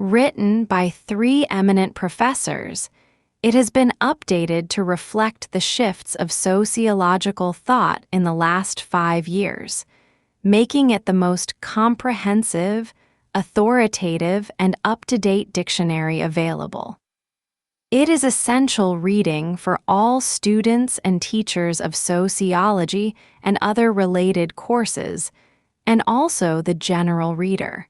Speaker 1: Written by 3 eminent professors, it has been updated to reflect the shifts of sociological thought in the last 5 years, making it the most comprehensive, authoritative, and up-to-date dictionary available. It is essential reading for all students and teachers of sociology and other related courses, and also the general reader.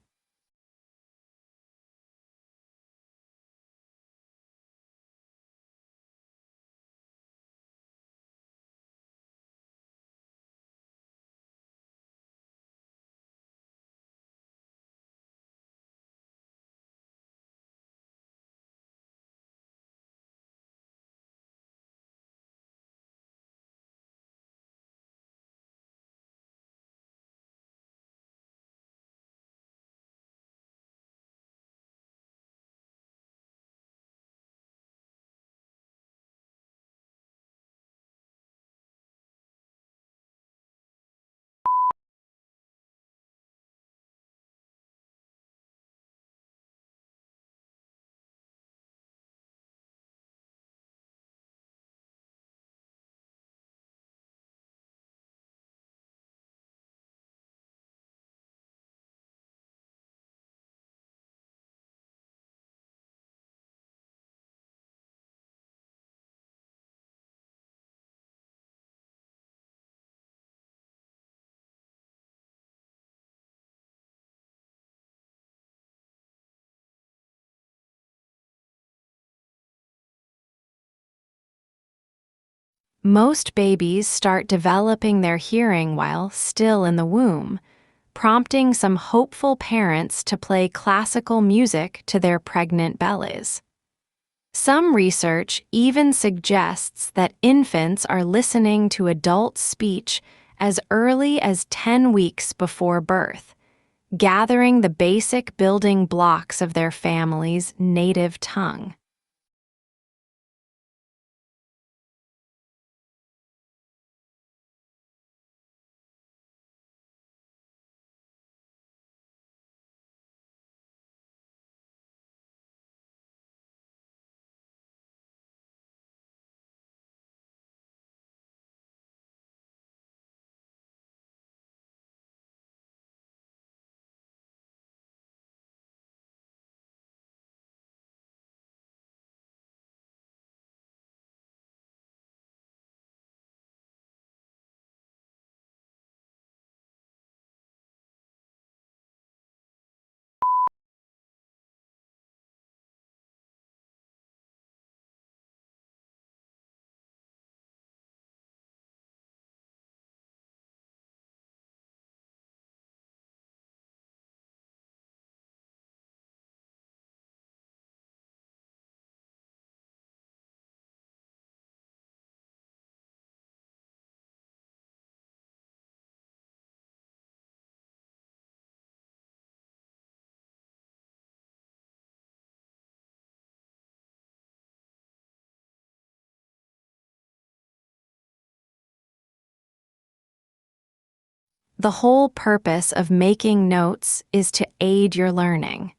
Speaker 1: Most babies start developing their hearing while still in the womb, prompting some hopeful parents to play classical music to their pregnant bellies. Some research even suggests that infants are listening to adult speech as early as 10 weeks before birth, gathering the basic building blocks of their family's native tongue. The whole purpose of making notes is to aid your learning.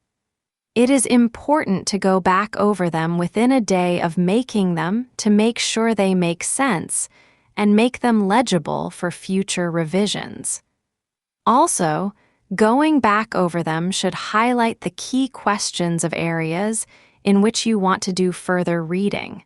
Speaker 1: It is important to go back over them within a day of making them to make sure they make sense and make them legible for future revisions. Also, going back over them should highlight the key questions of areas in which you want to do further reading.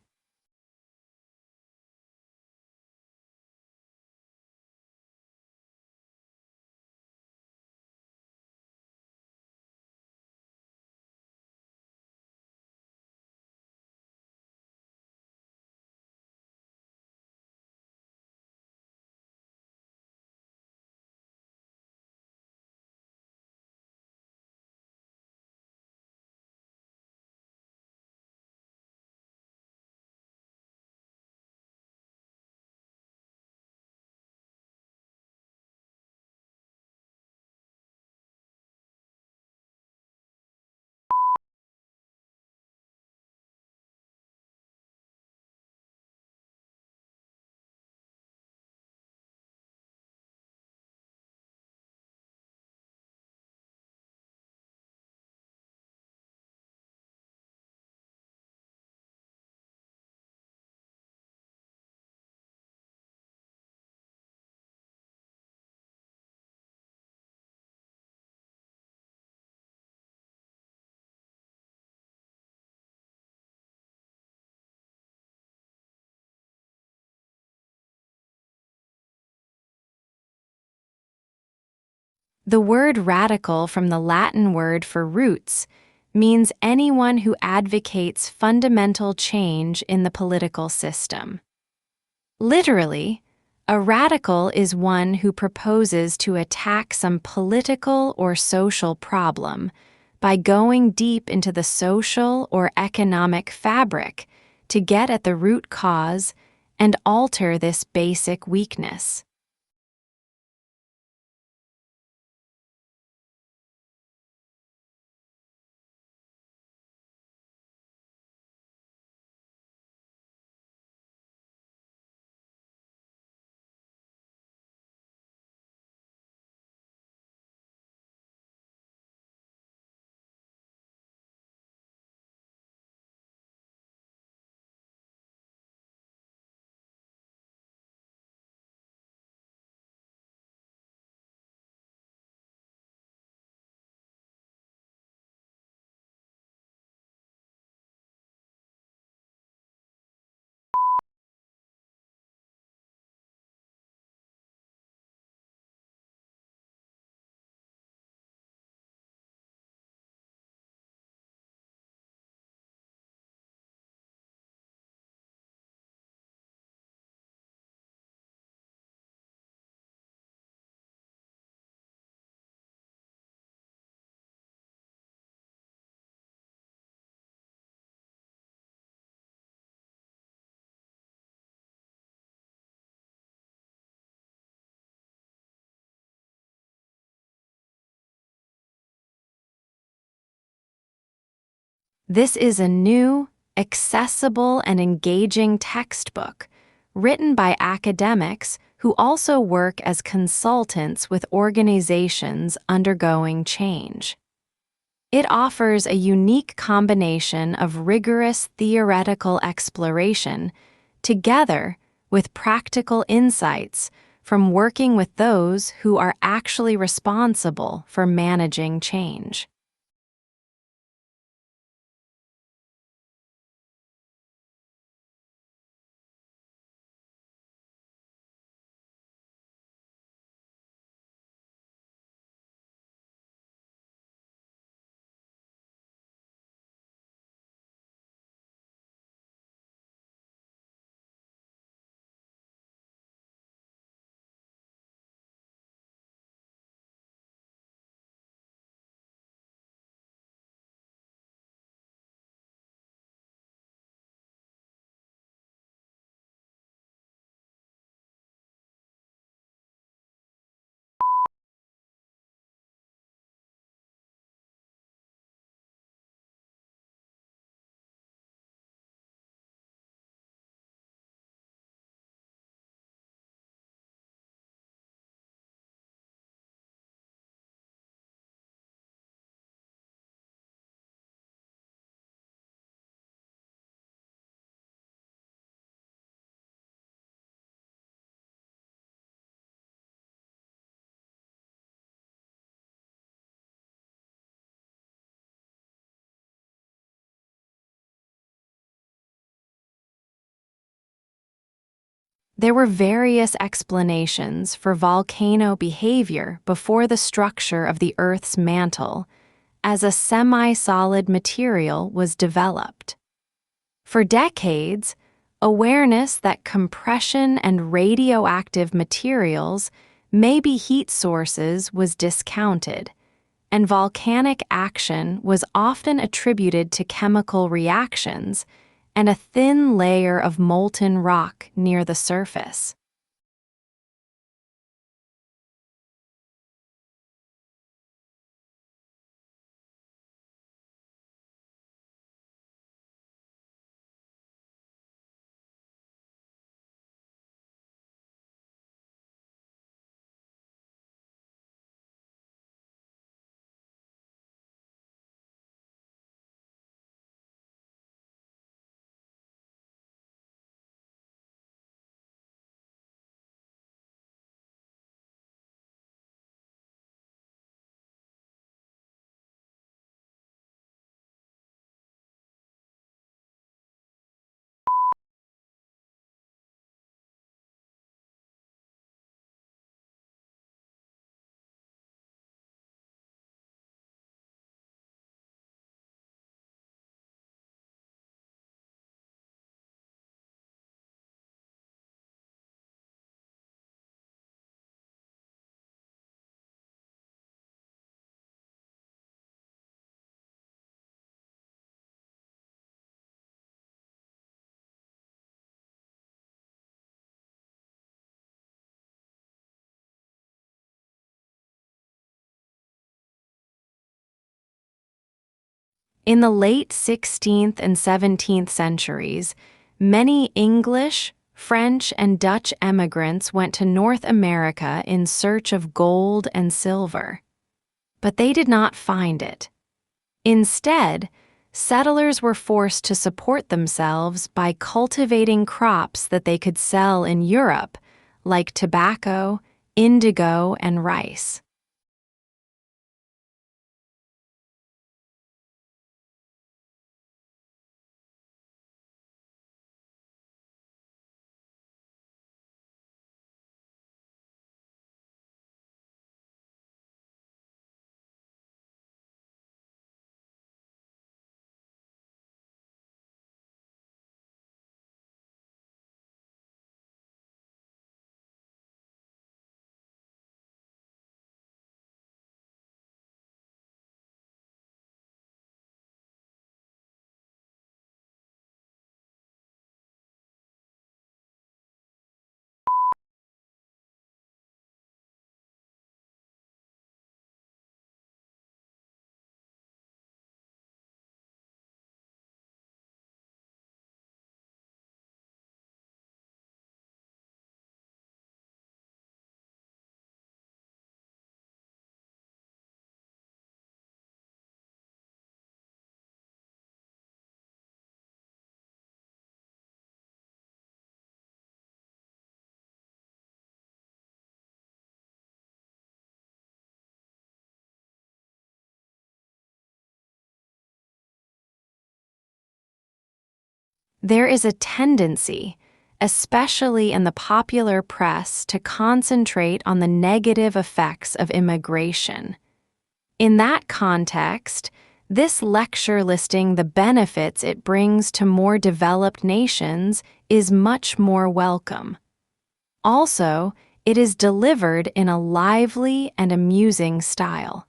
Speaker 1: The word radical from the Latin word for roots means anyone who advocates fundamental change in the political system. Literally, a radical is one who proposes to attack some political or social problem by going deep into the social or economic fabric to get at the root cause and alter this basic weakness. This is a new, accessible, and engaging textbook written by academics who also work as consultants with organizations undergoing change. It offers a unique combination of rigorous theoretical exploration together with practical insights from working with those who are actually responsible for managing change. There were various explanations for volcano behavior before the structure of the Earth's mantle, as a semi-solid material was developed. For decades, awareness that compression and radioactive materials may be heat sources was discounted, and volcanic action was often attributed to chemical reactions and a thin layer of molten rock near the surface. In the late 16th and 17th centuries, many English, French, and Dutch emigrants went to North America in search of gold and silver. But they did not find it. Instead, settlers were forced to support themselves by cultivating crops that they could sell in Europe, like tobacco, indigo, and rice. There is a tendency, especially in the popular press, to concentrate on the negative effects of immigration. In that context, this lecture listing the benefits it brings to more developed nations is much more welcome. Also, it is delivered in a lively and amusing style.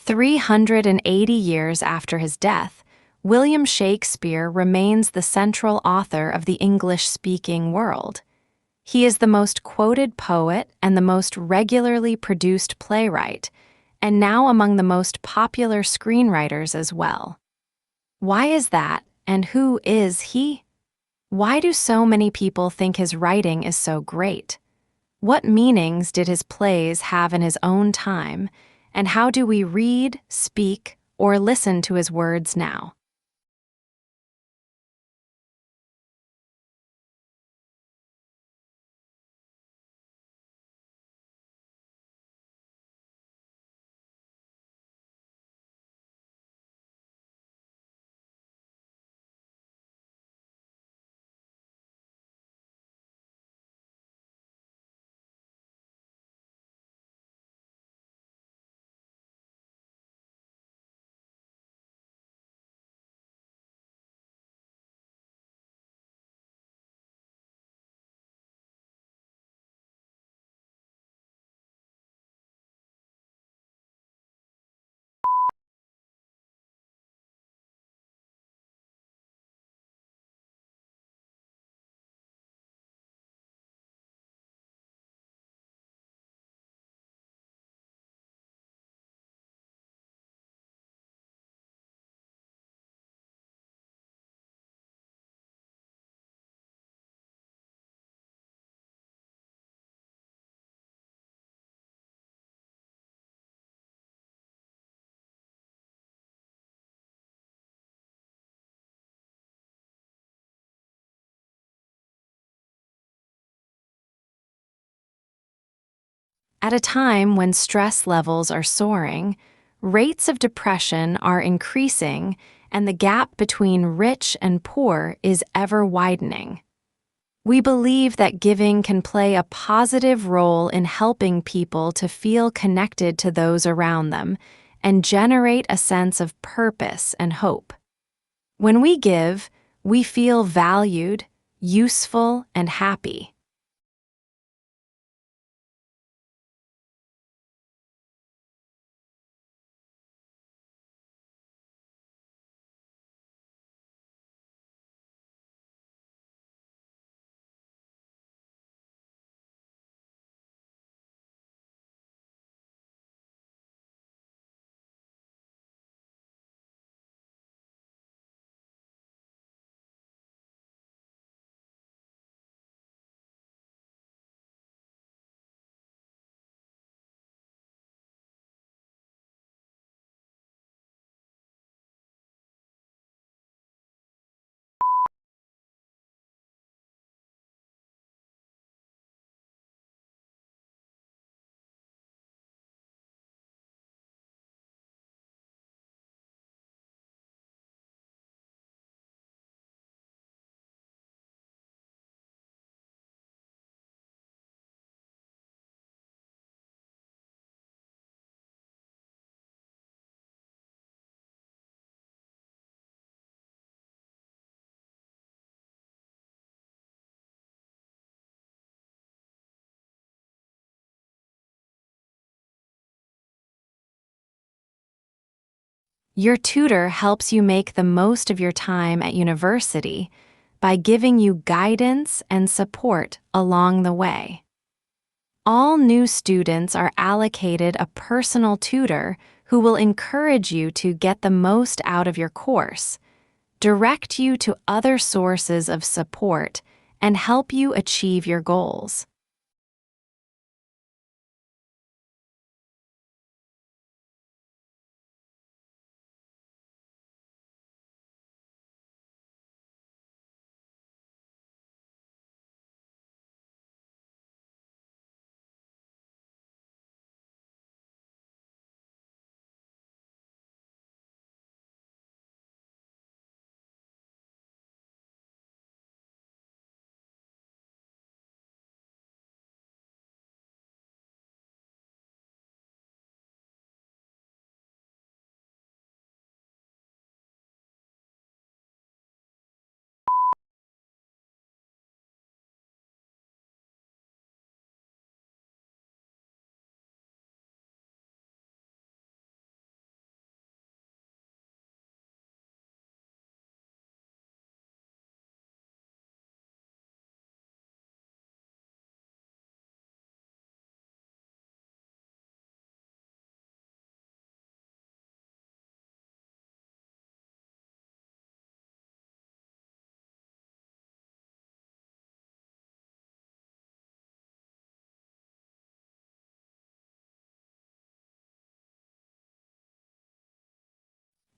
Speaker 1: 380 years after his death, William Shakespeare remains the central author of the English-speaking world. He is the most quoted poet and the most regularly produced playwright, and now among the most popular screenwriters as well. Why is that, and who is he? Why do so many people think his writing is so great? What meanings did his plays have in his own time, and how do we read, speak, or listen to his words now? At a time when stress levels are soaring, rates of depression are increasing, and the gap between rich and poor is ever widening. We believe that giving can play a positive role in helping people to feel connected to those around them and generate a sense of purpose and hope. When we give, we feel valued, useful, and happy. Your tutor helps you make the most of your time at university by giving you guidance and support along the way. All new students are allocated a personal tutor who will encourage you to get the most out of your course, direct you to other sources of support, and help you achieve your goals.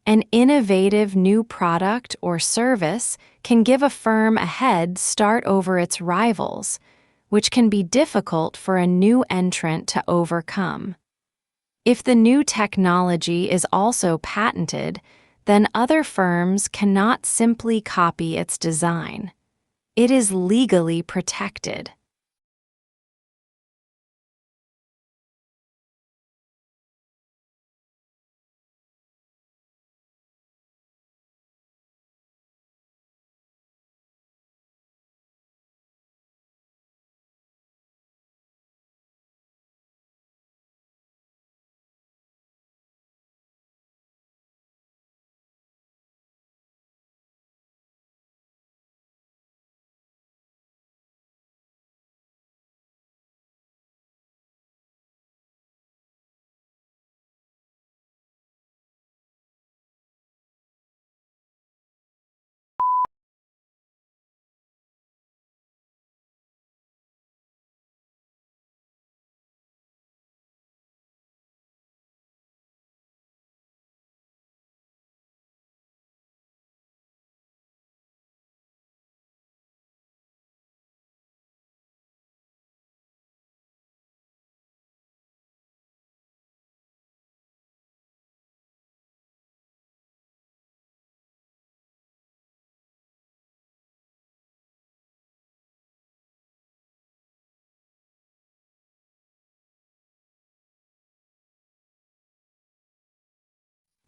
Speaker 1: An innovative new product or service can give a firm a head start over its rivals, which can be difficult for a new entrant to overcome. If the new technology is also patented, then other firms cannot simply copy its design. It is legally protected.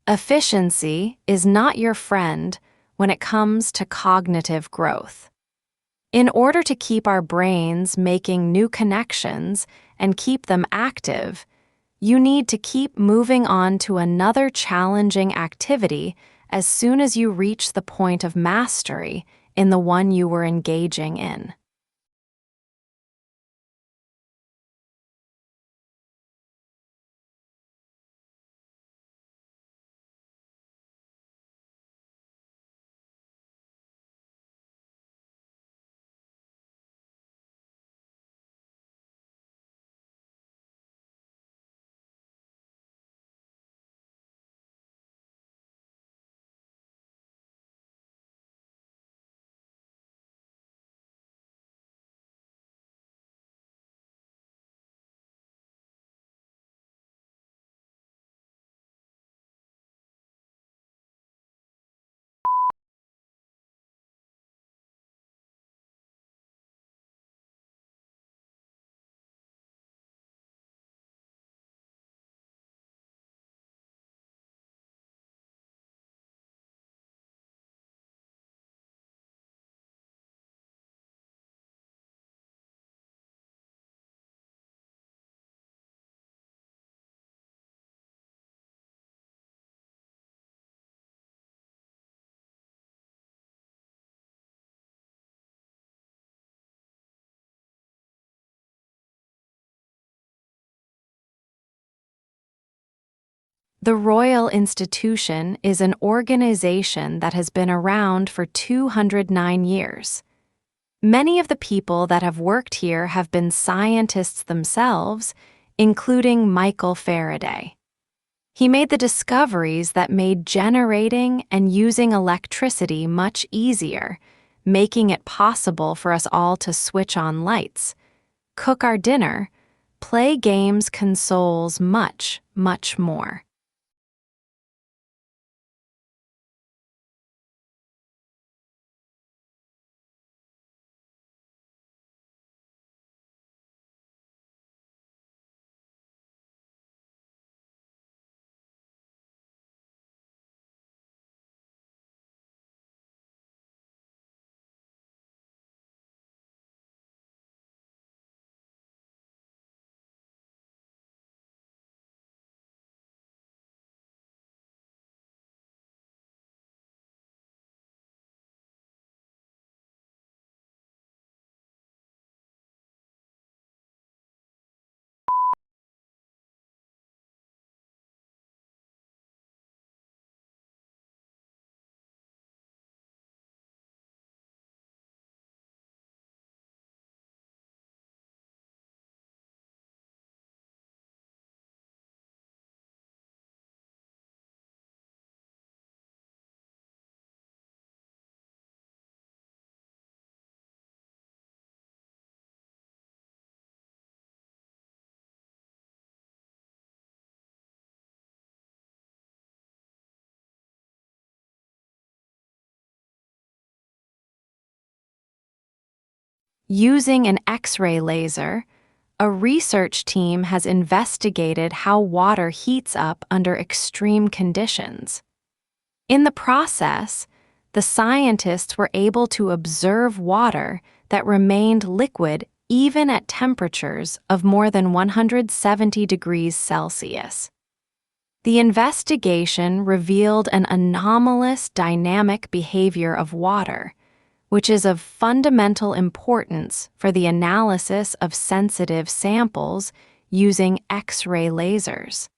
Speaker 1: Efficiency is not your friend when it comes to cognitive growth. In order to keep our brains making new connections and keep them active, you need to keep moving on to another challenging activity as soon as you reach the point of mastery in the one you were engaging in. The Royal Institution is an organization that has been around for 209 years. Many of the people that have worked here have been scientists themselves, including Michael Faraday. He made the discoveries that made generating and using electricity much easier, making it possible for us all to switch on lights, cook our dinner, play games, consoles, much, much more. Using an X-ray laser, a research team has investigated how water heats up under extreme conditions. In the process, the scientists were able to observe water that remained liquid even at temperatures of more than 170 degrees Celsius. The investigation revealed an anomalous dynamic behavior of water, which is of fundamental importance for the analysis of sensitive samples using X-ray lasers.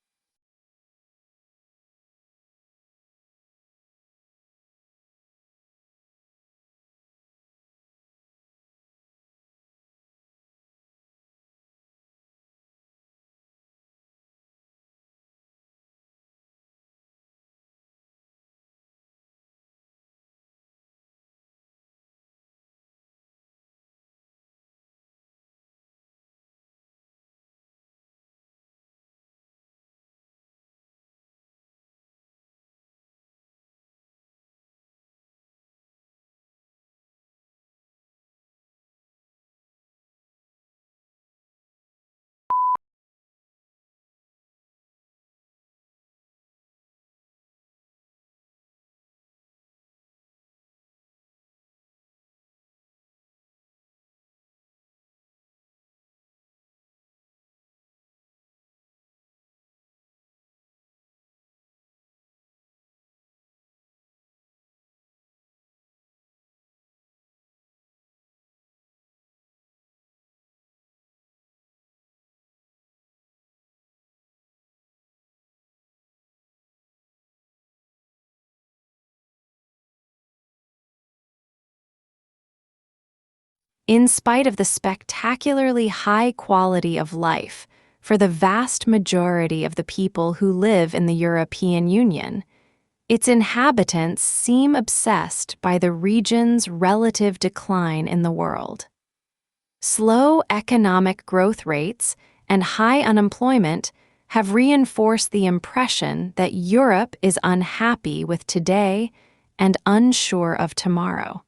Speaker 1: In spite of the spectacularly high quality of life for the vast majority of the people who live in the European Union, its inhabitants seem obsessed by the region's relative decline in the world. Slow economic growth rates and high unemployment have reinforced the impression that Europe is unhappy with today and unsure of tomorrow.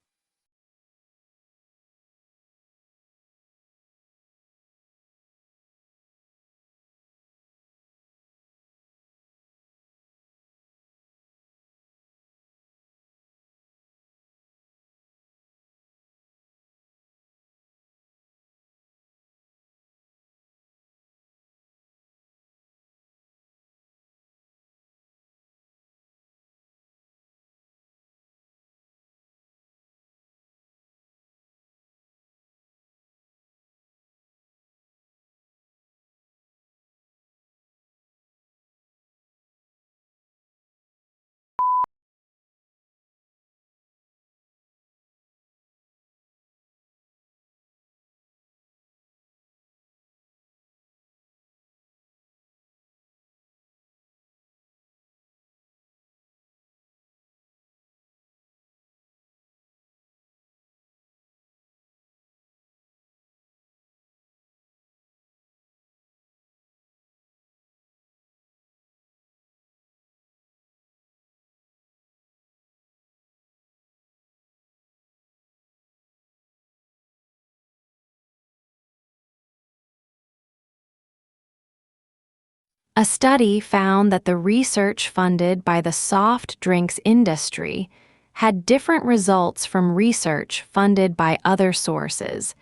Speaker 1: A study found that the research funded by the soft drinks industry had different results from research funded by other sources,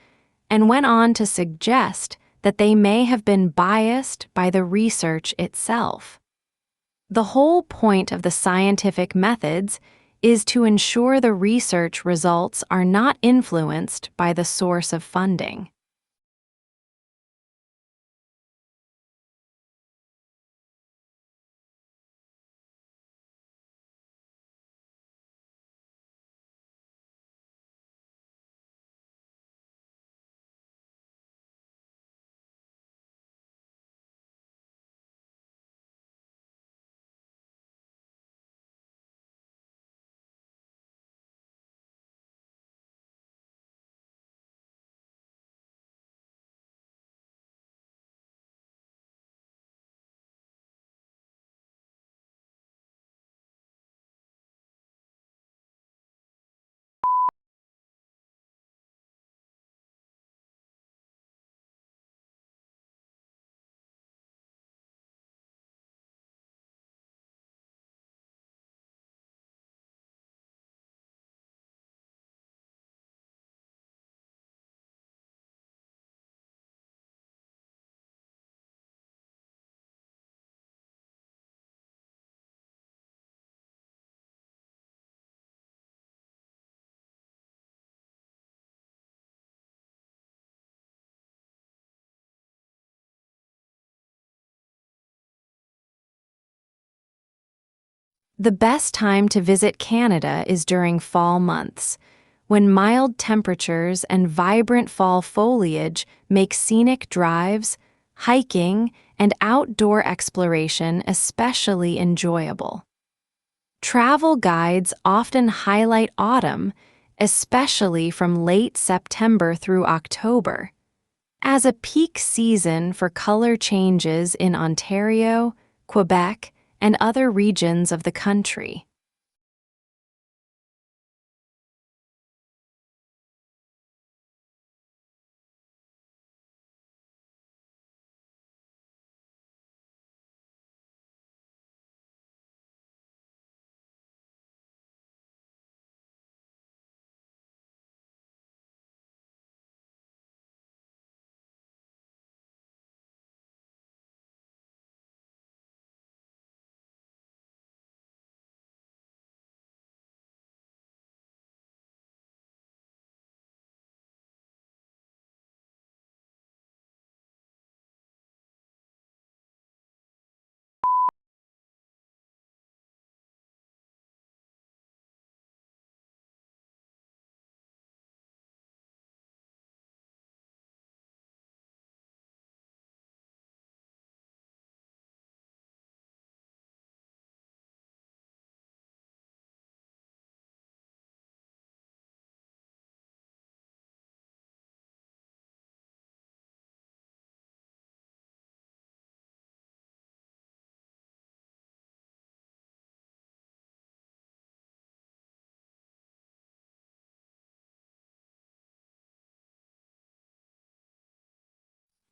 Speaker 1: and went on to suggest that they may have been biased by the research itself. The whole point of the scientific methods is to ensure the research results are not influenced by the source of funding. The best time to visit Canada is during fall months, when mild temperatures and vibrant fall foliage make scenic drives, hiking, and outdoor exploration especially enjoyable. Travel guides often highlight autumn, especially from late September through October, as a peak season for color changes in Ontario, Quebec, and other regions of the country.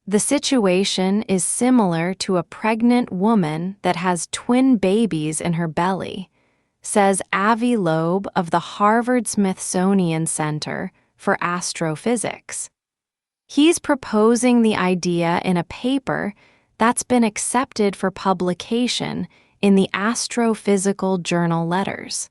Speaker 1: The situation is similar to a pregnant woman that has twin babies in her belly, says Avi Loeb of the Harvard-Smithsonian Center for Astrophysics. He's proposing the idea in a paper that's been accepted for publication in the Astrophysical Journal Letters.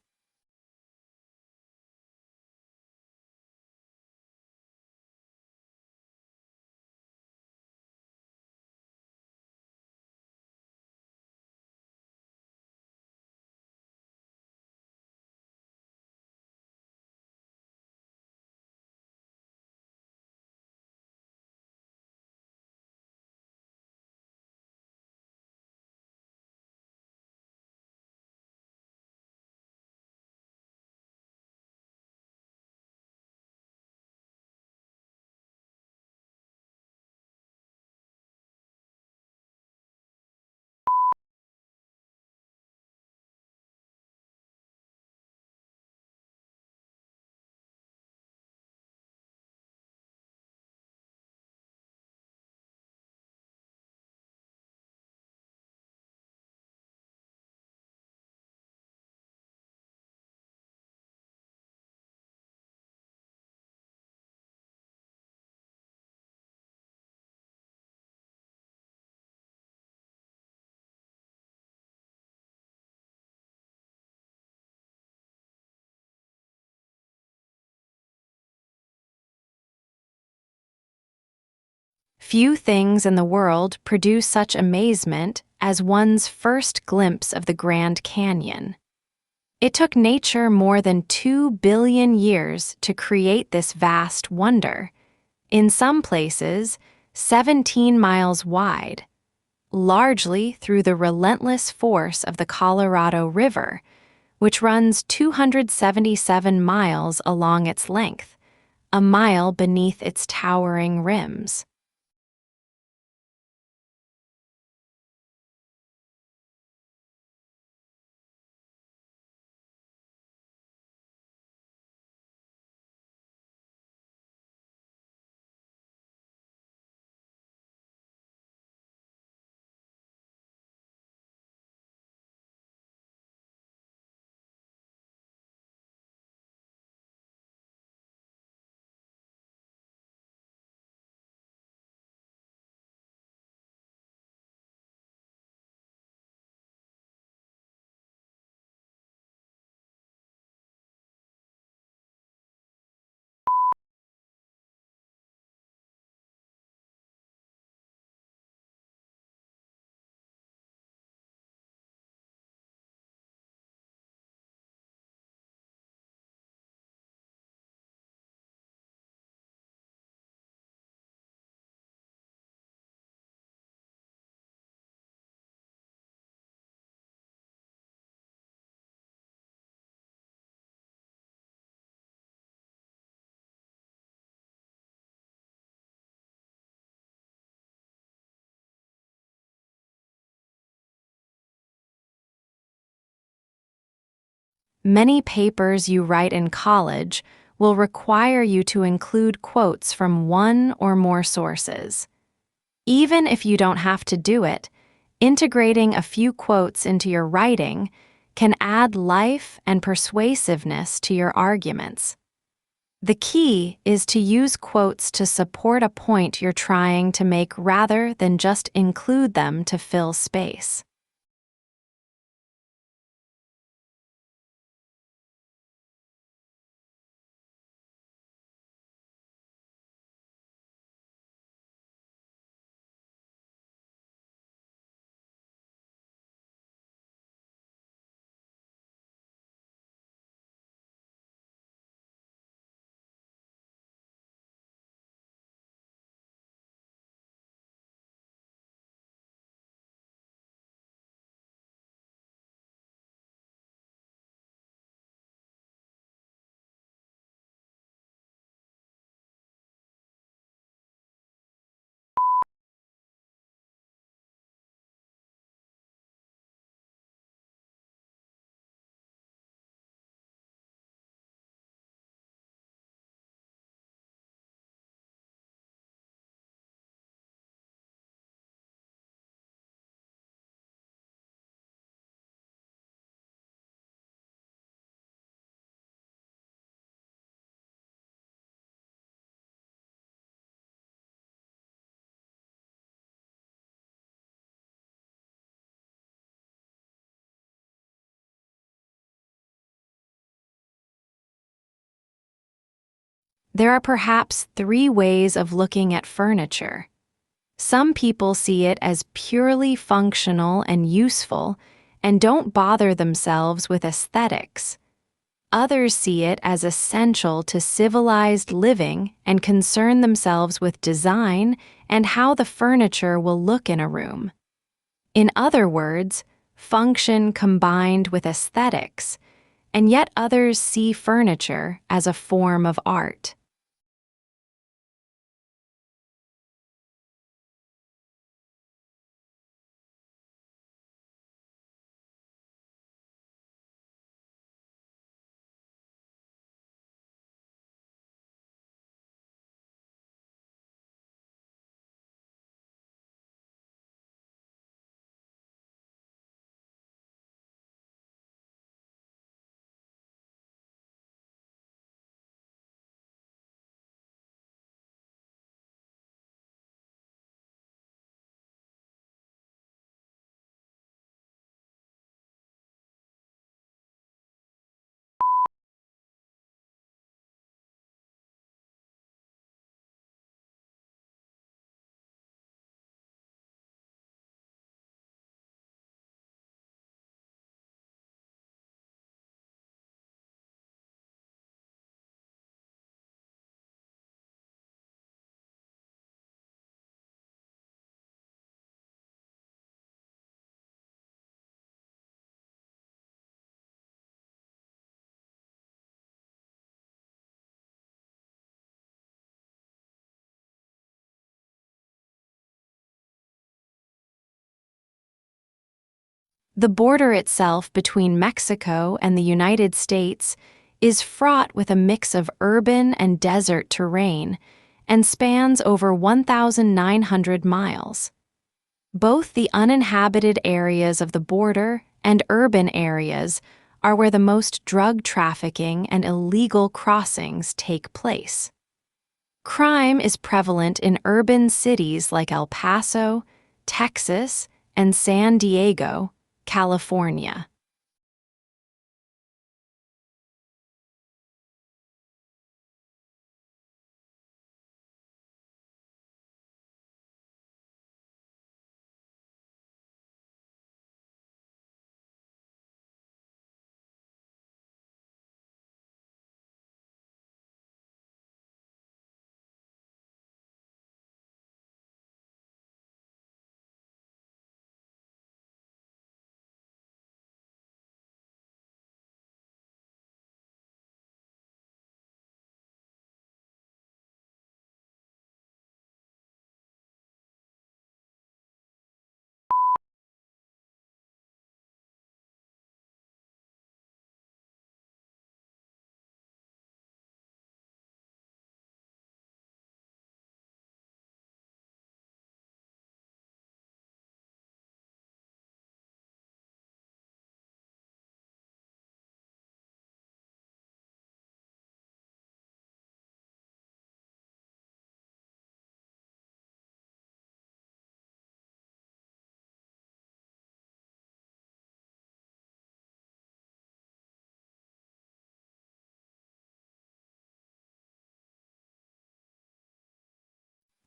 Speaker 1: Few things in the world produce such amazement as one's first glimpse of the Grand Canyon. It took nature more than 2 billion years to create this vast wonder, in some places 17 miles wide, largely through the relentless force of the Colorado River, which runs 277 miles along its length, a mile beneath its towering rims. Many papers you write in college will require you to include quotes from one or more sources. Even if you don't have to do it, integrating a few quotes into your writing can add life and persuasiveness to your arguments. The key is to use quotes to support a point you're trying to make rather than just include them to fill space. There are perhaps three ways of looking at furniture. Some people see it as purely functional and useful and don't bother themselves with aesthetics. Others see it as essential to civilized living and concern themselves with design and how the furniture will look in a room. In other words, function combined with aesthetics, and yet others see furniture as a form of art. The border itself between Mexico and the United States is fraught with a mix of urban and desert terrain and spans over 1,900 miles. Both the uninhabited areas of the border and urban areas are where the most drug trafficking and illegal crossings take place. Crime is prevalent in urban cities like El Paso, Texas, and San Diego, California.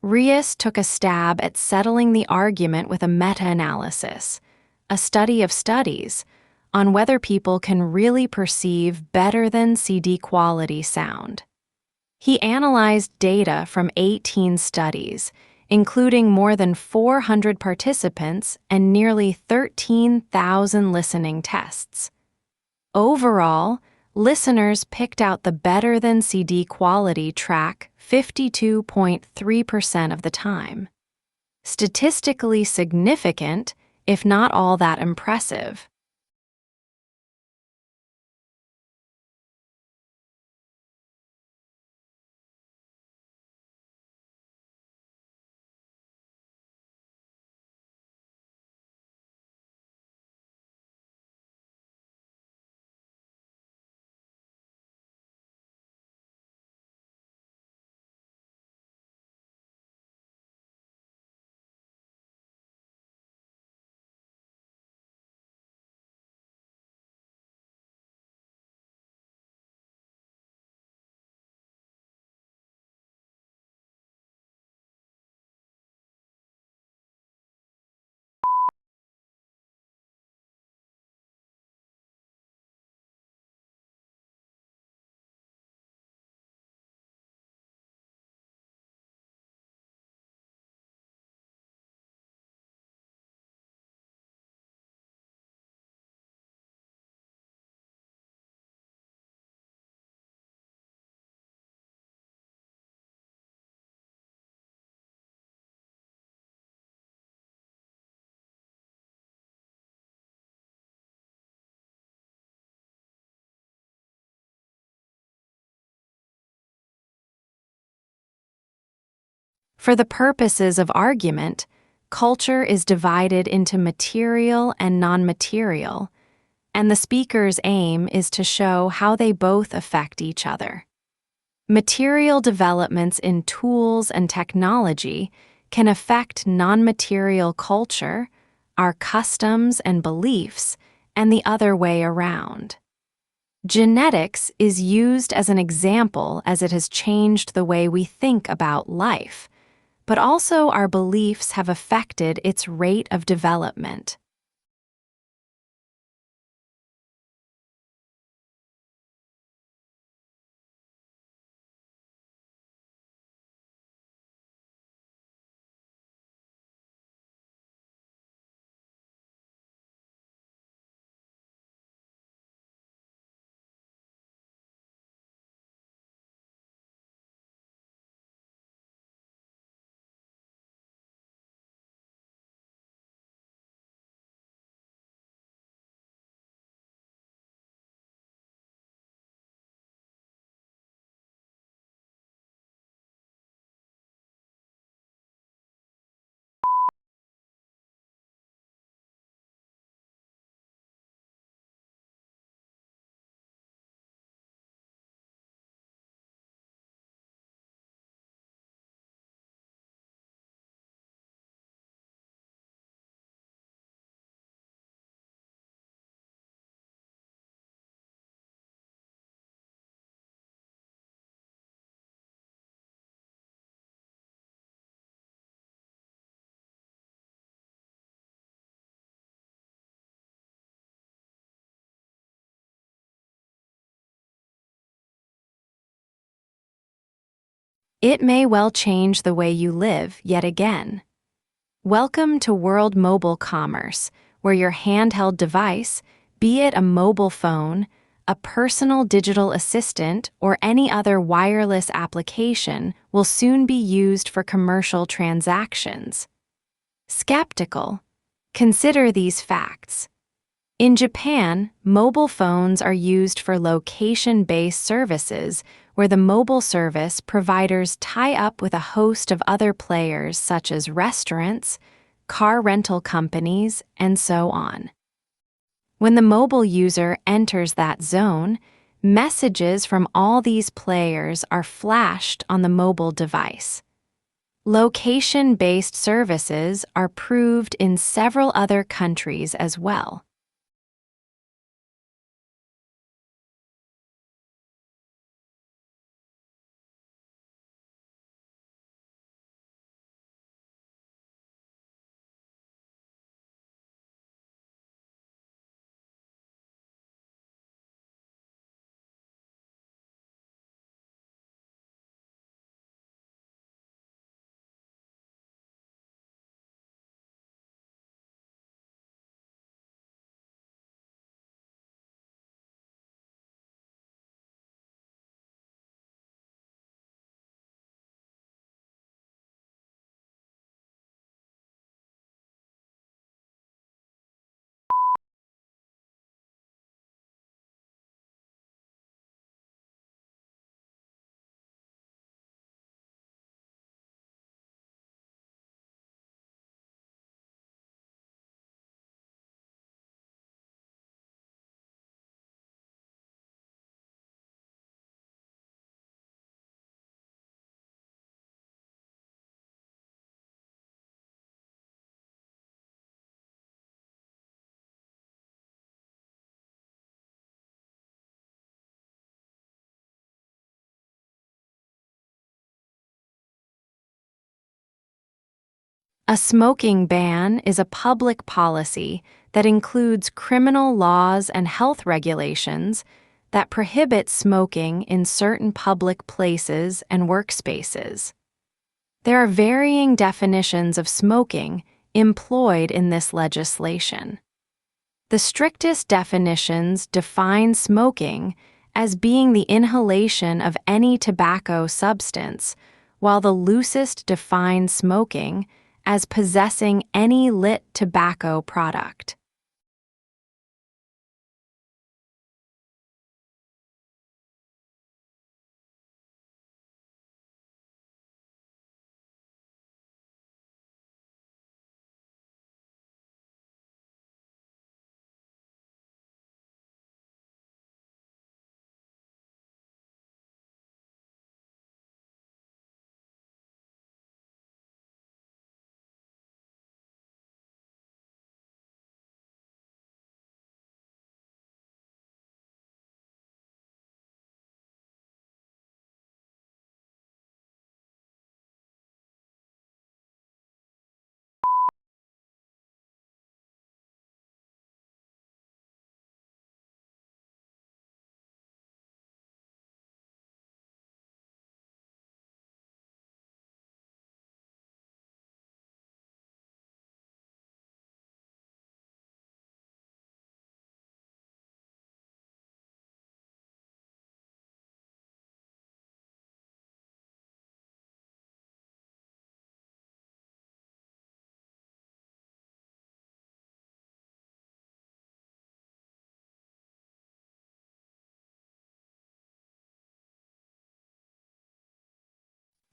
Speaker 1: Rios took a stab at settling the argument with a meta-analysis, a study of studies, on whether people can really perceive better than CD quality sound. He analyzed data from 18 studies, including more than 400 participants and nearly 13,000 listening tests. Overall, listeners picked out the better than CD quality track 52.3% of the time. Statistically significant, if not all that impressive. For the purposes of argument, culture is divided into material and non-material, and the speaker's aim is to show how they both affect each other. Material developments in tools and technology can affect non-material culture, our customs and beliefs, and the other way around. Genetics is used as an example as it has changed the way we think about life, but also our beliefs have affected its rate of development. It may well change the way you live yet again. Welcome to World Mobile Commerce, where your handheld device, be it a mobile phone, a personal digital assistant, or any other wireless application, will soon be used for commercial transactions. Skeptical? Consider these facts. In Japan, mobile phones are used for location-based services where the mobile service providers tie up with a host of other players such as restaurants, car rental companies, and so on. When the mobile user enters that zone, messages from all these players are flashed on the mobile device. Location-based services are proved in several other countries as well. A smoking ban is a public policy that includes criminal laws and health regulations that prohibit smoking in certain public places and workspaces. There are varying definitions of smoking employed in this legislation. The strictest definitions define smoking as being the inhalation of any tobacco substance, while the loosest define smoking as possessing any lit tobacco product.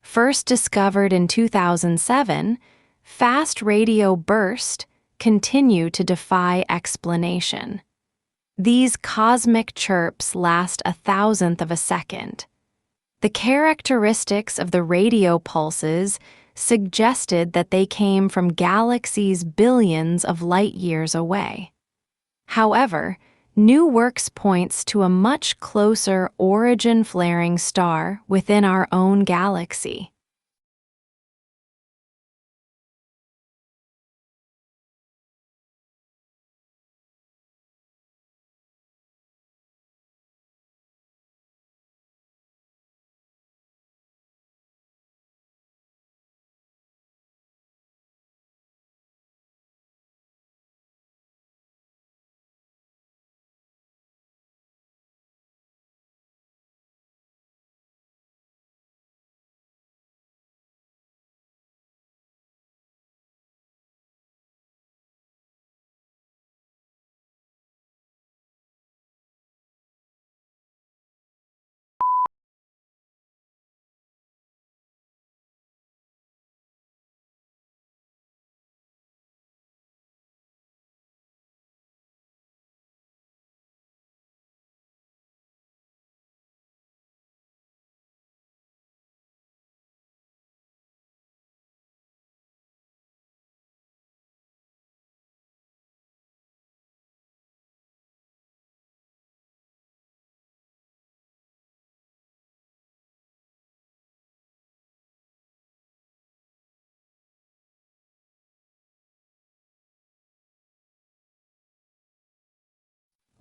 Speaker 1: First discovered in 2007, fast radio bursts continue to defy explanation. These cosmic chirps last 1,000th of a second. The characteristics of the radio pulses suggested that they came from galaxies billions of light years away. However, new works points to a much closer origin-flaring star within our own galaxy.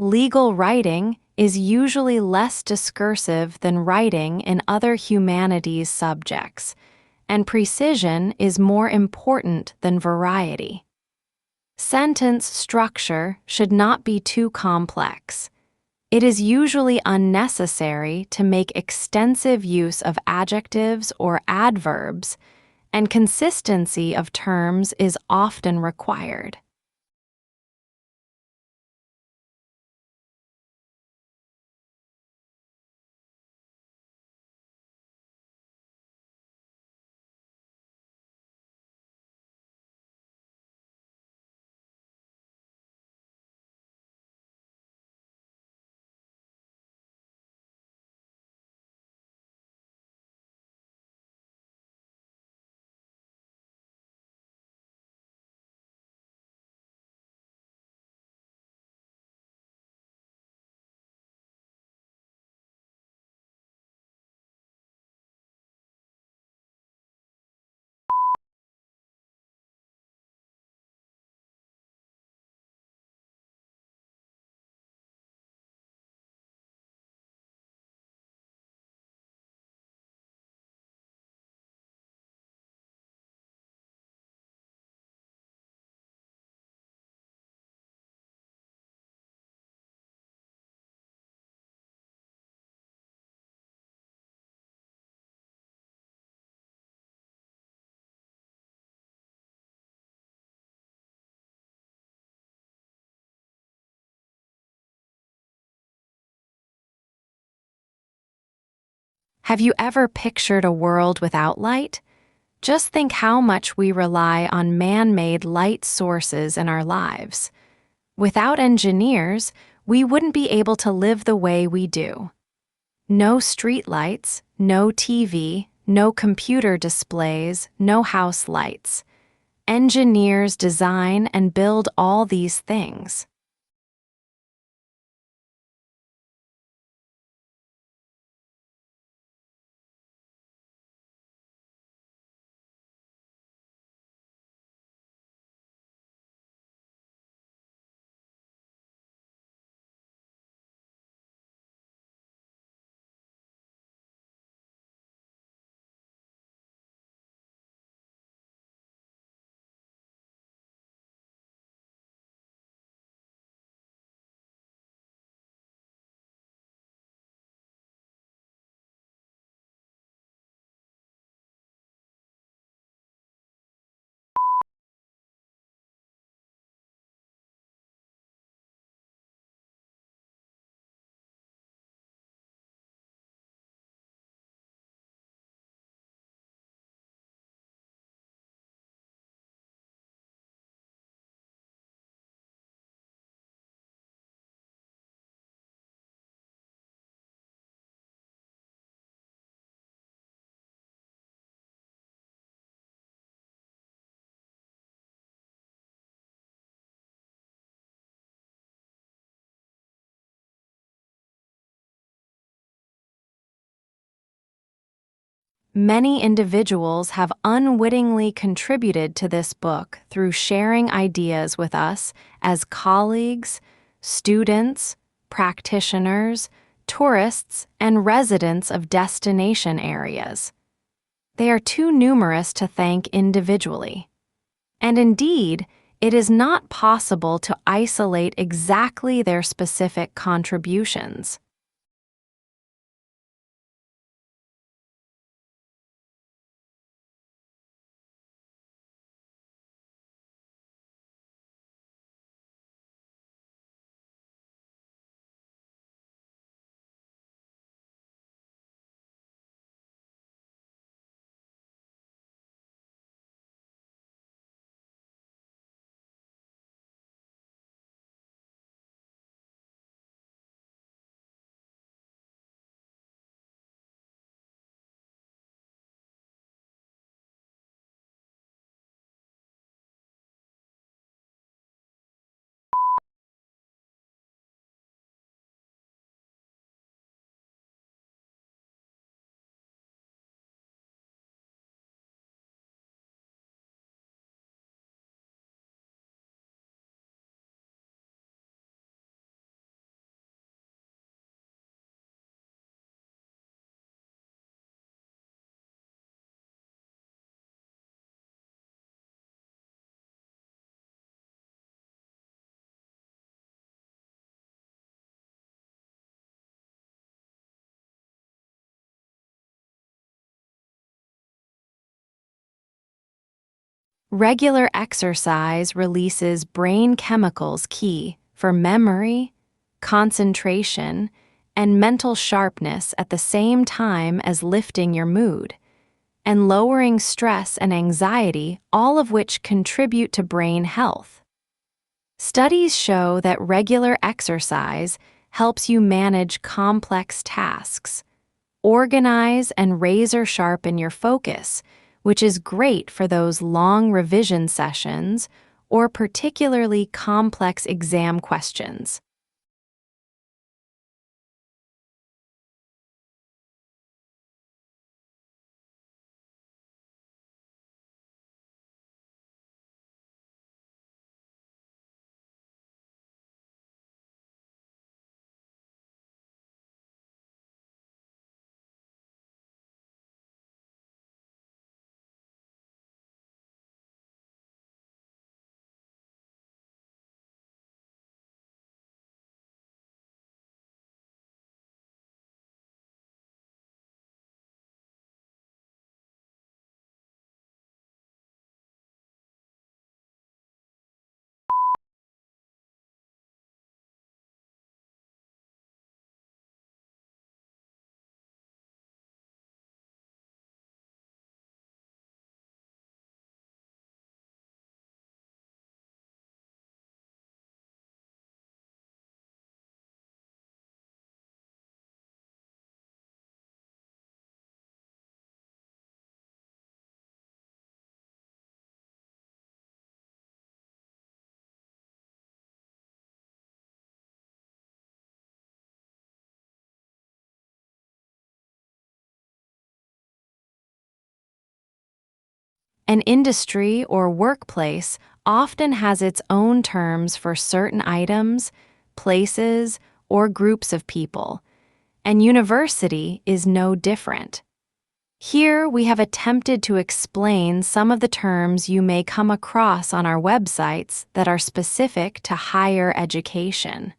Speaker 1: Legal writing is usually less discursive than writing in other humanities subjects, and precision is more important than variety. Sentence structure should not be too complex. It is usually unnecessary to make extensive use of adjectives or adverbs, and consistency of terms is often required. Have you ever pictured a world without light? Just think how much we rely on man-made light sources in our lives. Without engineers, we wouldn't be able to live the way we do. No streetlights, no TV, no computer displays, no house lights. Engineers design and build all these things. Many individuals have unwittingly contributed to this book through sharing ideas with us as colleagues, students, practitioners, tourists, and residents of destination areas. They are too numerous to thank individually. And indeed, it is not possible to isolate exactly their specific contributions. Regular exercise releases brain chemicals key for memory, concentration, and mental sharpness at the same time as lifting your mood, and lowering stress and anxiety, all of which contribute to brain health. Studies show that regular exercise helps you manage complex tasks, organize and razor sharpen your focus, which is great for those long revision sessions or particularly complex exam questions. An industry or workplace often has its own terms for certain items, places, or groups of people, and university is no different. Here we have attempted to explain some of the terms you may come across on our websites that are specific to higher education.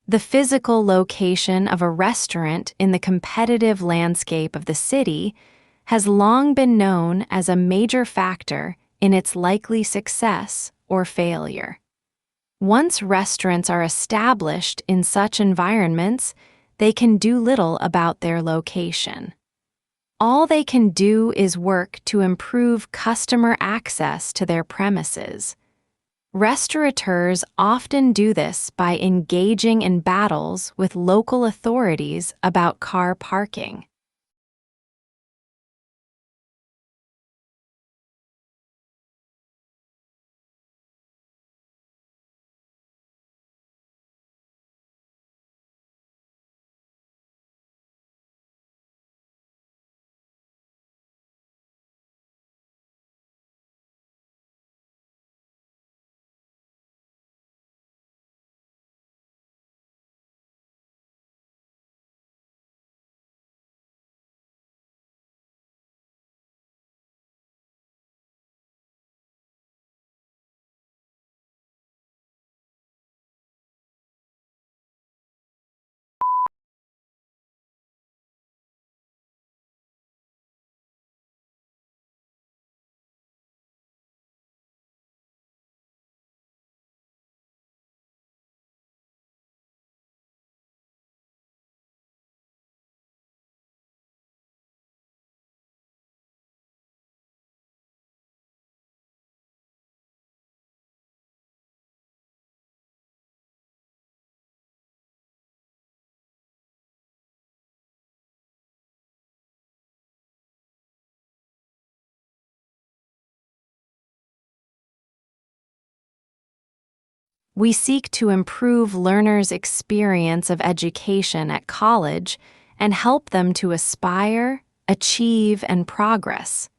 Speaker 1: The physical location of a restaurant in the competitive landscape of the city has long been known as a major factor in its likely success or failure. Once restaurants are established in such environments, they can do little about their location. All they can do is work to improve customer access to their premises. Restaurateurs often do this by engaging in battles with local authorities about car parking. We seek to improve learners' experience of education at college and help them to aspire, achieve, and progress.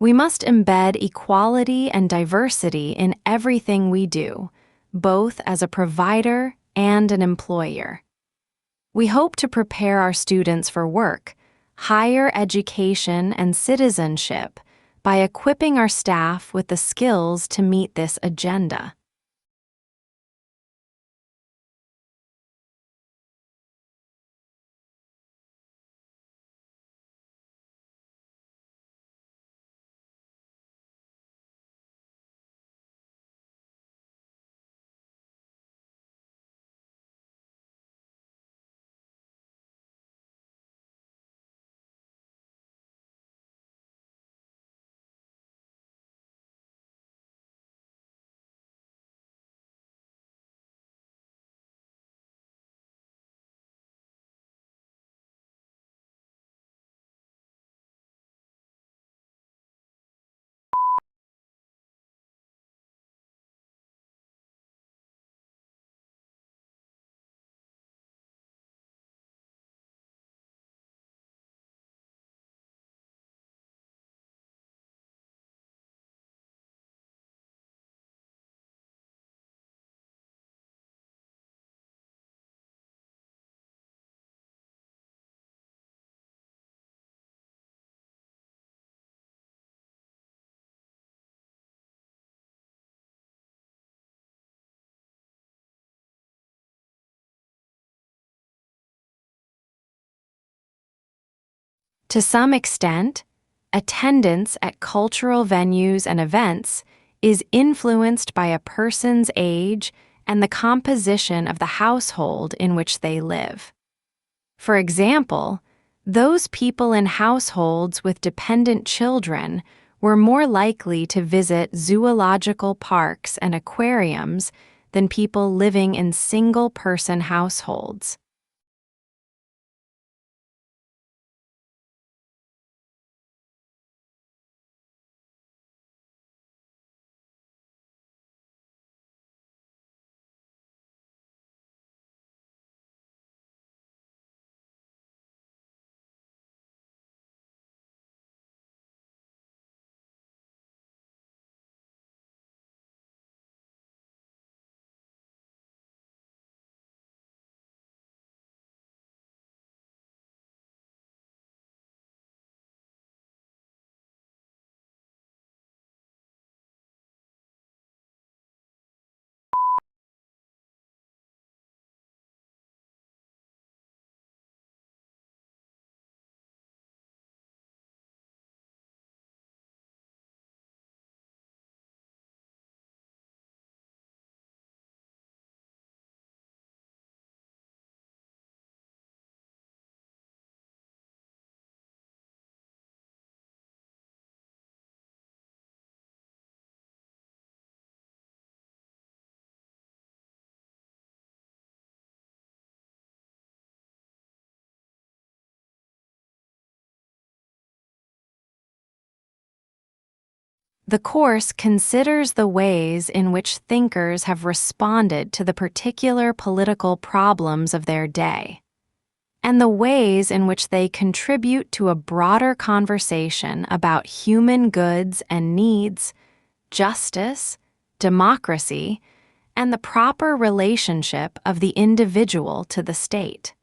Speaker 1: We must embed equality and diversity in everything we do, both as a provider and an employer. We hope to prepare our students for work, higher education, and citizenship by equipping our staff with the skills to meet this agenda. To some extent, attendance at cultural venues and events is influenced by a person's age and the composition of the household in which they live. For example, those people in households with dependent children were more likely to visit zoological parks and aquariums than people living in single-person households. The course considers the ways in which thinkers have responded to the particular political problems of their day, and the ways in which they contribute to a broader conversation about human goods and needs, justice, democracy, and the proper relationship of the individual to the state.